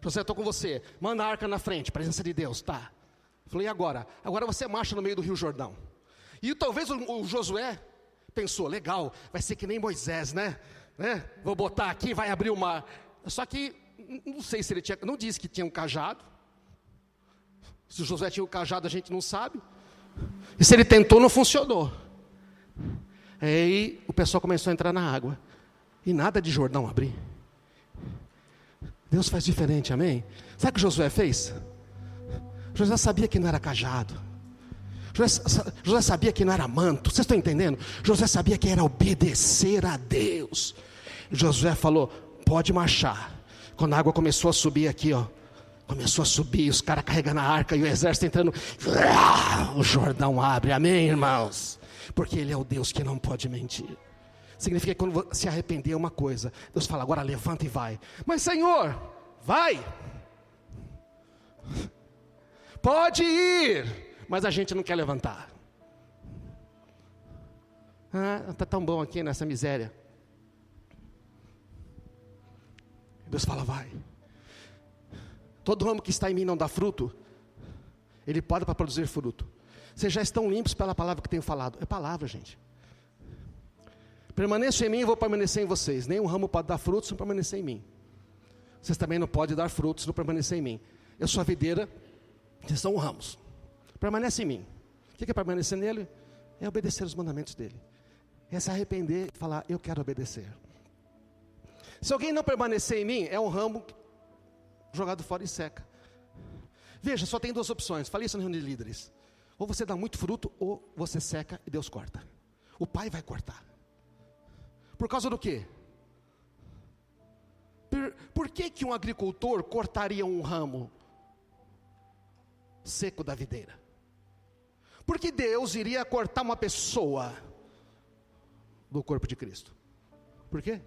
Josué, estou com você, manda a arca na frente, presença de Deus, tá. Falei, e agora? Agora você marcha no meio do Rio Jordão. E talvez o Josué pensou, legal, vai ser que nem Moisés, né? Vou botar aqui, vai abrir o mar. Só que, não sei se ele tinha, não disse que tinha um cajado. Se o Josué tinha um cajado, a gente não sabe. E se ele tentou, não funcionou. Aí o pessoal começou a entrar na água. E nada de Jordão abrir. Deus faz diferente, amém? Sabe o que Josué fez? Josué sabia que não era cajado. Josué sabia que não era manto. Vocês estão entendendo? Josué sabia que era obedecer a Deus. Josué falou, pode marchar. Quando a água começou a subir aqui, ó, Começou a subir, os caras carregando a arca e o exército entrando. O Jordão abre, amém, irmãos? Porque Ele é o Deus que não pode mentir. Significa que quando se arrepender é uma coisa. Deus fala, agora levanta e vai. Mas Senhor, vai. Pode ir. Mas a gente não quer levantar. Está tão bom aqui nessa miséria. Deus fala, vai. Todo ramo que está em mim não dá fruto, ele pode para produzir fruto. Vocês já estão limpos pela palavra que tenho falado. É palavra, gente. Permaneçam em mim e vou permanecer em vocês. Nenhum ramo pode dar frutos se não permanecer em mim. Vocês também não podem dar frutos se não permanecer em mim. Eu sou a videira, vocês são ramos. Permanece em mim. O que é permanecer nele? É obedecer os mandamentos dele. É se arrepender e falar, eu quero obedecer. Se alguém não permanecer em mim, é um ramo jogado fora e seca. Veja, só tem duas opções. Falei isso na reunião de líderes. Ou você dá muito fruto, ou você seca e Deus corta. O Pai vai cortar. Por causa do quê? Por que um agricultor cortaria um ramo seco da videira? Por que Deus iria cortar uma pessoa do corpo de Cristo? Por quê?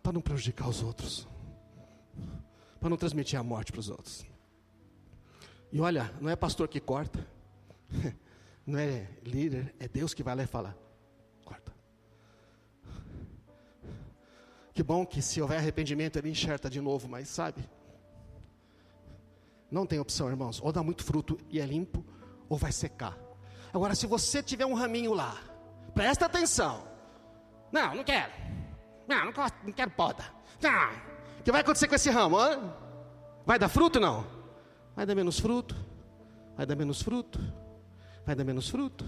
Para não prejudicar os outros, para não transmitir a morte para os outros. E olha, não é pastor que corta, não é líder, é Deus que vai lá e fala, corta. Que bom que se houver arrependimento ele enxerta de novo, mas sabe, não tem opção, irmãos, ou dá muito fruto e é limpo, ou vai secar. Agora, se você tiver um raminho lá, presta atenção, não quero. Não quero poda. O que vai acontecer com esse ramo? Hein? Vai dar fruto ou não? Vai dar menos fruto. Vai dar menos fruto. Vai dar menos fruto.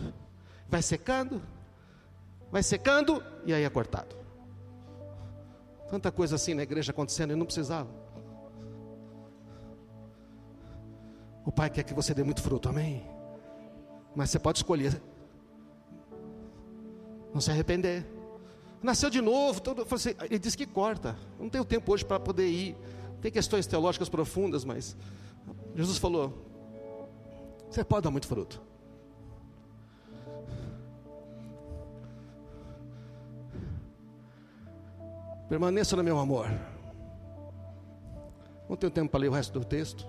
Vai secando. Vai secando e aí é cortado. Tanta coisa assim na igreja acontecendo e não precisava. O Pai quer que você dê muito fruto, amém? Mas você pode escolher não se arrepender. Nasceu de novo, ele disse que corta. Não tenho tempo hoje para poder ir. Tem questões teológicas profundas, mas Jesus falou, você pode dar muito fruto. Permaneça no meu amor. Não tenho tempo para ler o resto do texto.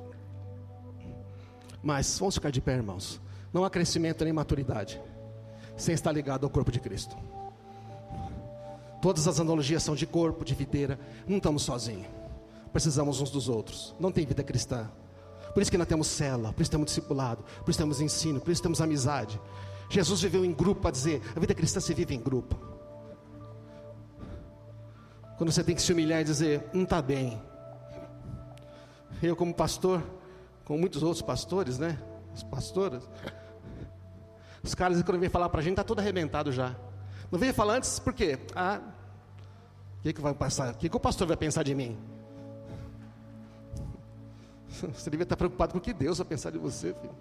Mas vamos ficar de pé, irmãos. Não há crescimento nem maturidade sem estar ligado ao corpo de Cristo. Todas as analogias são de corpo, de videira. Não estamos sozinhos. Precisamos uns dos outros. Não tem vida cristã. Por isso que nós temos célula, por isso temos discipulado, por isso temos ensino, por isso temos amizade. Jesus viveu em grupo para dizer, a vida cristã se vive em grupo. Quando você tem que se humilhar e dizer, não está bem. Eu como pastor, com muitos outros pastores, né? As pastoras. Os caras quando vêm falar para a gente, está tudo arrebentado já. Não veio falar antes, por quê? O que vai passar? O que o pastor vai pensar de mim? Você devia estar preocupado com o que Deus vai pensar de você, filho.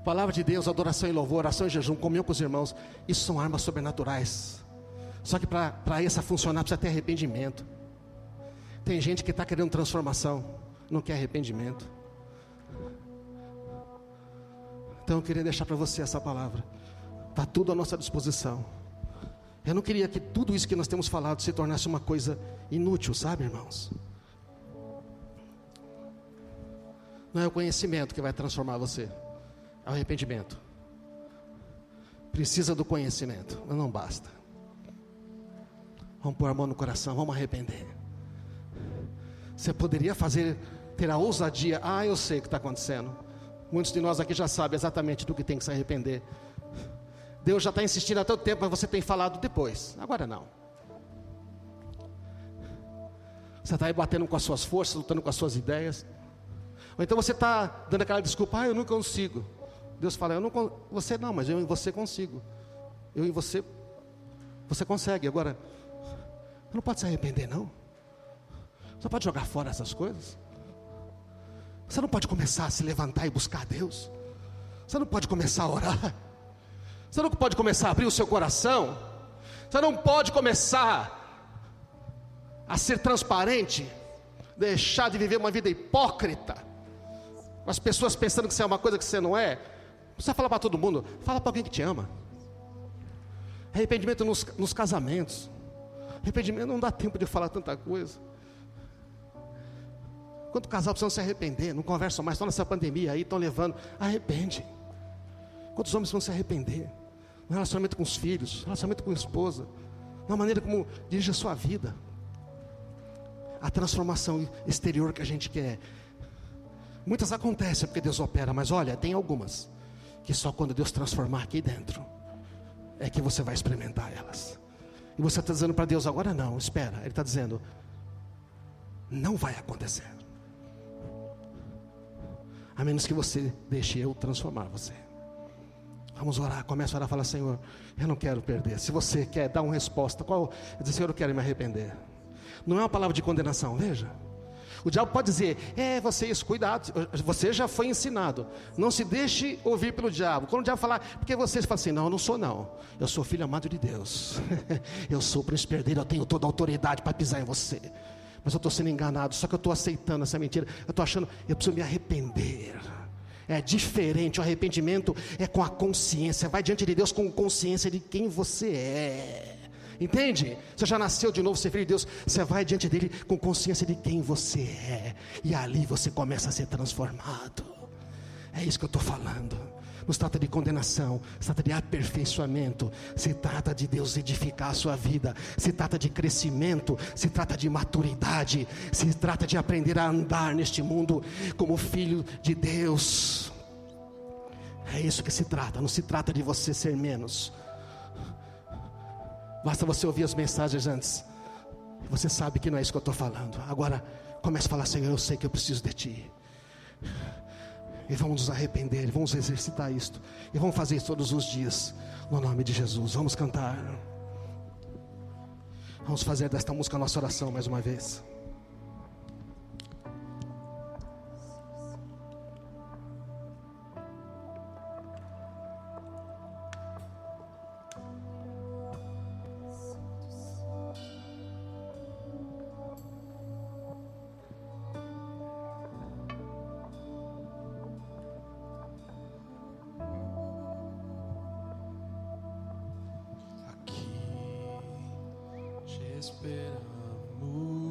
Palavra de Deus, adoração e louvor, oração e jejum, comunhão com os irmãos, isso são armas sobrenaturais. Só que para essa funcionar precisa ter arrependimento. Tem gente que está querendo transformação, não quer arrependimento. Então eu queria deixar para você essa palavra. Está tudo à nossa disposição. Eu não queria que tudo isso que nós temos falado se tornasse uma coisa inútil, sabe, irmãos? Não é o conhecimento que vai transformar você, é o arrependimento. Precisa do conhecimento, mas não basta. Vamos pôr a mão no coração, vamos arrepender. Você poderia ter a ousadia, eu sei o que está acontecendo. Muitos de nós aqui já sabem exatamente do que tem que se arrepender. Deus já está insistindo há tanto tempo, mas você tem falado depois. Agora não. Você está aí batendo com as suas forças, lutando com as suas ideias. Ou então você está dando aquela desculpa, eu não consigo. Deus fala, você não, mas eu em você consigo. Eu em você, você consegue. Agora, você não pode se arrepender não. Você não pode jogar fora essas coisas. Você não pode começar a se levantar e buscar a Deus. Você não pode começar a orar. Você não pode começar a abrir o seu coração. Você não pode começar a ser transparente, deixar de viver uma vida hipócrita, as pessoas pensando que você é uma coisa que você não é. Não precisa falar para todo mundo, fala para alguém que te ama. Arrependimento nos casamentos. Arrependimento não dá tempo de falar tanta coisa. Quanto casal precisa se arrepender, não conversam mais, estão nessa pandemia aí, estão levando, arrepende. Quantos homens vão se arrepender? No relacionamento com os filhos, no relacionamento com a esposa, na maneira como dirige a sua vida. A transformação exterior que a gente quer. Muitas acontecem porque Deus opera, mas olha, tem algumas que só quando Deus transformar aqui dentro é que você vai experimentar elas. E você está dizendo para Deus, agora não, espera. Ele está dizendo, não vai acontecer, a menos que você deixe eu transformar você. Vamos orar, começa a orar, fala, Senhor, eu não quero perder. Se você quer dar uma resposta, diz, Senhor, eu quero me arrepender. Não é uma palavra de condenação, veja. O diabo pode dizer, vocês, cuidado, você já foi ensinado, não se deixe ouvir pelo diabo. Quando o diabo falar, porque vocês falam assim, não, eu não sou não, eu sou filho amado de Deus, eu sou o príncipe herdeiro, eu tenho toda a autoridade para pisar em você, mas eu estou sendo enganado, só que eu estou aceitando essa mentira, eu estou achando, eu preciso me arrepender. É diferente, o arrependimento é com a consciência, vai diante de Deus com consciência de quem você é. Entende? Você já nasceu de novo, você é filho de Deus. Você vai diante dele com consciência de quem você é. E ali você começa a ser transformado. É isso que eu estou falando. Não se trata de condenação, se trata de aperfeiçoamento. Se trata de Deus edificar a sua vida. Se trata de crescimento. Se trata de maturidade. Se trata de aprender a andar neste mundo como filho de Deus. É isso que se trata. Não se trata de você ser menos. Basta você ouvir as mensagens antes. Você sabe que não é isso que eu estou falando. Agora, comece a falar, Senhor, eu sei que eu preciso de Ti. E vamos nos arrepender, vamos exercitar isto. E vamos fazer isso todos os dias. No nome de Jesus, vamos cantar. Vamos fazer desta música a nossa oração mais uma vez.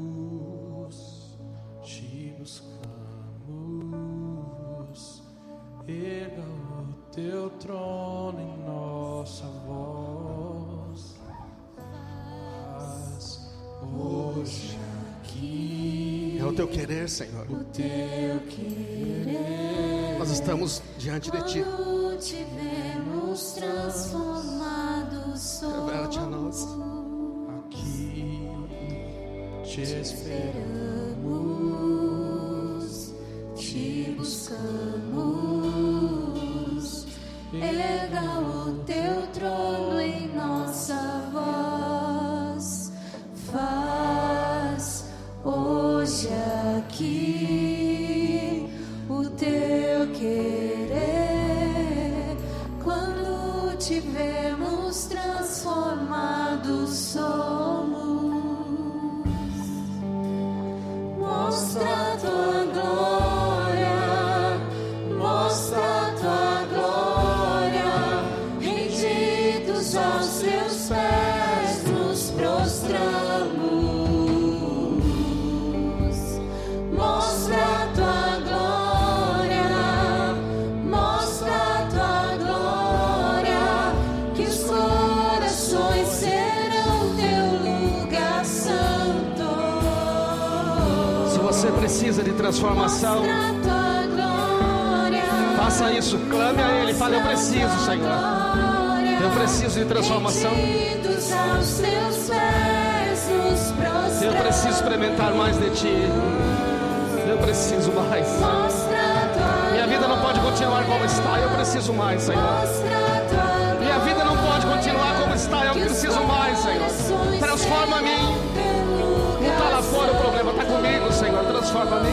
Esperamos, te buscamos, erga o teu trono em nossa voz. Faz hoje aqui É o teu querer, Senhor. o teu querer. Nós estamos diante de Ti. Quando tivemos transformados, Revela-te a nós. Aqui te esperamos, te buscamos, erga o teu trono em nossa voz, faz hoje aqui o teu querer. Quando tivemos transformados, somos. Mostra a tua glória, mostra a tua glória, rendidos aos teus pés nos prostramos. Mostra a tua glória, mostra a tua glória, que os corações serão teu lugar santo. Se você precisa de transformação, Mostra a tua glória, faça isso, clame a Ele, fale, eu preciso, Senhor. Eu preciso de transformação. rendidos aos teus pés nos prostramos. Eu preciso experimentar mais de Ti. Eu preciso mais. Mostra a tua Minha vida não pode continuar como está. Eu preciso mais, Senhor. Mostra a tua Minha vida não pode continuar como está. Eu preciso mais, Senhor. Transforma-me. Não está lá fora o problema, está comigo, Senhor. Transforma-me.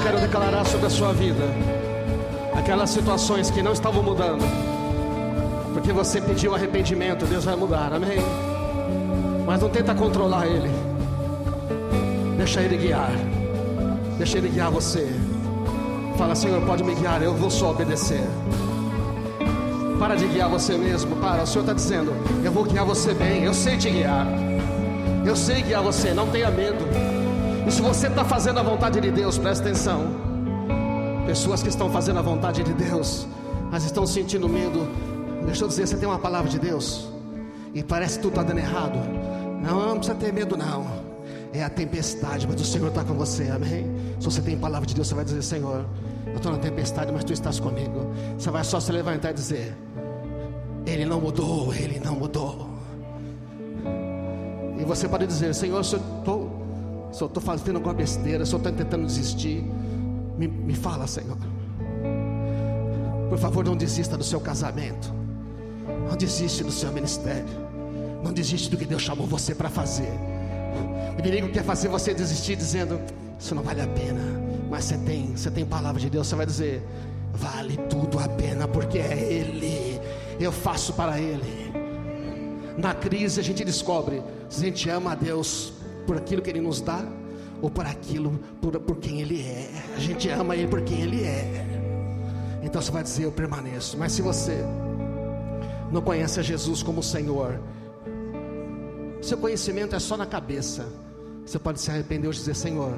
quero declarar sobre a sua vida aquelas situações que não estavam mudando, porque você pediu arrependimento, Deus vai mudar, amém? Mas não tenta controlar Ele. Deixa Ele guiar. Deixa Ele guiar você. Fala: Senhor, pode me guiar, eu vou só obedecer. Para de guiar você mesmo. Para, o Senhor está dizendo: eu vou guiar você bem, eu sei te guiar. Eu sei guiar você, não tenha medo. E se você está fazendo a vontade de Deus, presta atenção. Pessoas que estão fazendo a vontade de Deus, mas estão sentindo medo. Deixa eu dizer, você tem uma palavra de Deus e parece que tudo está dando errado. Não precisa ter medo não. É a tempestade, mas o Senhor está com você, amém? Se você tem palavra de Deus, você vai dizer: Senhor, eu estou na tempestade, mas Tu estás comigo. Você vai só se levantar e dizer: Ele não mudou, Ele não mudou. E você pode dizer: Senhor, se eu estou fazendo alguma besteira, se eu estou tentando desistir, me fala, Senhor. Por favor, não desista do seu casamento, não desiste do seu ministério, não desiste do que Deus chamou você para fazer. O inimigo quer fazer você desistir dizendo: isso não vale a pena. Mas você tem palavra de Deus, você vai dizer: vale tudo a pena, porque é Ele, eu faço para Ele. Na crise a gente descobre se a gente ama a Deus por aquilo que Ele nos dá, ou por aquilo, por quem Ele é. A gente ama Ele por quem Ele é. Então você vai dizer: eu permaneço. Mas se você não conhece a Jesus como Senhor, seu conhecimento é só na cabeça, você pode se arrepender hoje e dizer: Senhor,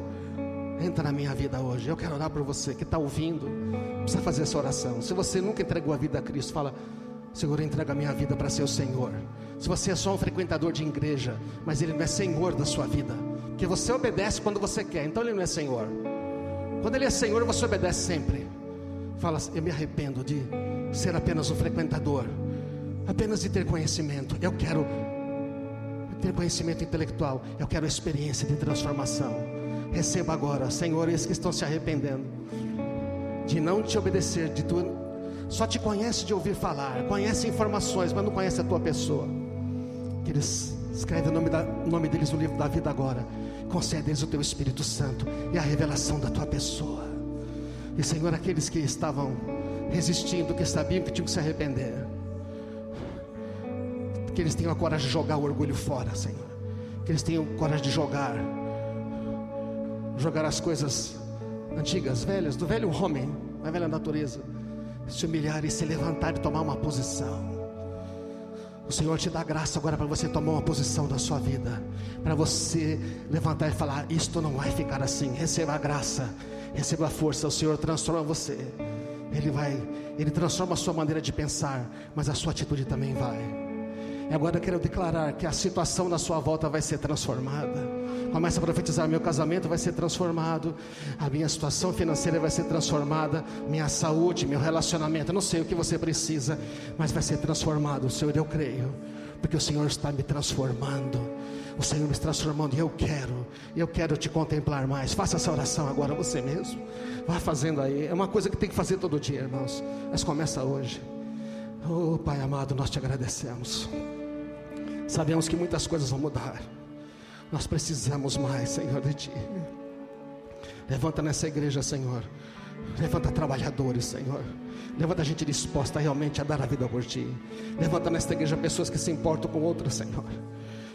entra na minha vida hoje. Eu quero orar por você que está ouvindo, precisa fazer essa oração. Se você nunca entregou a vida a Cristo, fala: Senhor, eu entrego a minha vida para ser o Senhor. Se você é só um frequentador de igreja, mas Ele não é Senhor da sua vida, porque você obedece quando você quer, então Ele não é Senhor. Quando Ele é Senhor, você obedece sempre. Fala: eu me arrependo de ser apenas um frequentador, apenas de ter conhecimento. Eu quero ter conhecimento intelectual, eu quero experiência de transformação. Receba agora, Senhor, esses que estão se arrependendo de não te obedecer, de tu só te conhece de ouvir falar, conhece informações, mas não conhece a tua pessoa. Que eles escrevem o nome deles no livro da vida agora. Concede-lhes o teu Espírito Santo e a revelação da tua pessoa. E Senhor, aqueles que estavam resistindo, que sabiam que tinham que se arrepender, que eles tenham a coragem de jogar o orgulho fora, Senhor. Que eles tenham coragem de jogar as coisas antigas, velhas, do velho homem, da velha natureza, se humilhar e se levantar e tomar uma posição. O Senhor te dá graça agora para você tomar uma posição na sua vida, para você levantar e falar: isto não vai ficar assim. Receba a graça, receba a força. O Senhor transforma você. Ele transforma a sua maneira de pensar, mas a sua atitude também vai. E agora eu quero declarar que a situação na sua volta vai ser transformada. Começa a profetizar: meu casamento vai ser transformado, a minha situação financeira vai ser transformada, minha saúde, meu relacionamento, eu não sei o que você precisa, mas vai ser transformado. Senhor, eu creio, porque o Senhor está me transformando. O Senhor me transformando, e eu quero te contemplar mais. Faça essa oração agora você mesmo. Vá fazendo aí. É uma coisa que tem que fazer todo dia, irmãos, mas começa hoje. Oh Pai amado, nós te agradecemos. Sabemos que muitas coisas vão mudar. Nós precisamos mais, Senhor, de Ti. Levanta nessa igreja, Senhor. Levanta trabalhadores, Senhor. Levanta gente disposta realmente a dar a vida por Ti. Levanta nesta igreja pessoas que se importam com outras, Senhor.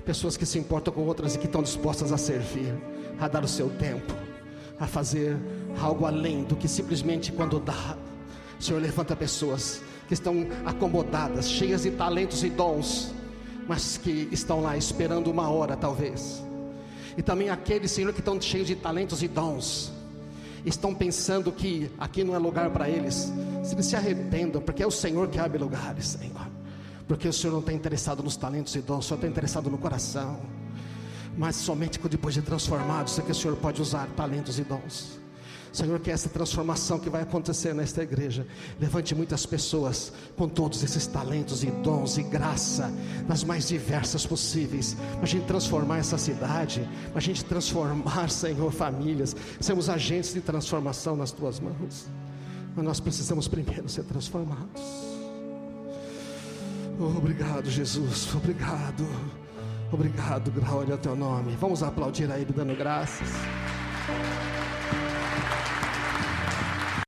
Pessoas que se importam com outras e que estão dispostas a servir, a dar o seu tempo, a fazer algo além do que simplesmente quando dá. Senhor, levanta pessoas que estão acomodadas, cheias de talentos e dons, mas que estão lá esperando uma hora talvez. E também aqueles, Senhor, que estão cheios de talentos e dons, estão pensando que aqui não é lugar para eles. Se eles se arrependam, porque é o Senhor que abre lugares, Senhor. Porque o Senhor não está interessado nos talentos e dons, o Senhor está interessado no coração. Mas somente depois de transformados é que o Senhor pode usar talentos e dons. Senhor, que essa transformação que vai acontecer nesta igreja levante muitas pessoas com todos esses talentos e dons e graça, das mais diversas possíveis, para a gente transformar essa cidade, para a gente transformar, Senhor, famílias. Sermos agentes de transformação nas Tuas mãos, mas nós precisamos primeiro ser transformados. Oh, obrigado, Jesus, obrigado, glória ao Teu nome. Vamos aplaudir a Ele dando graças.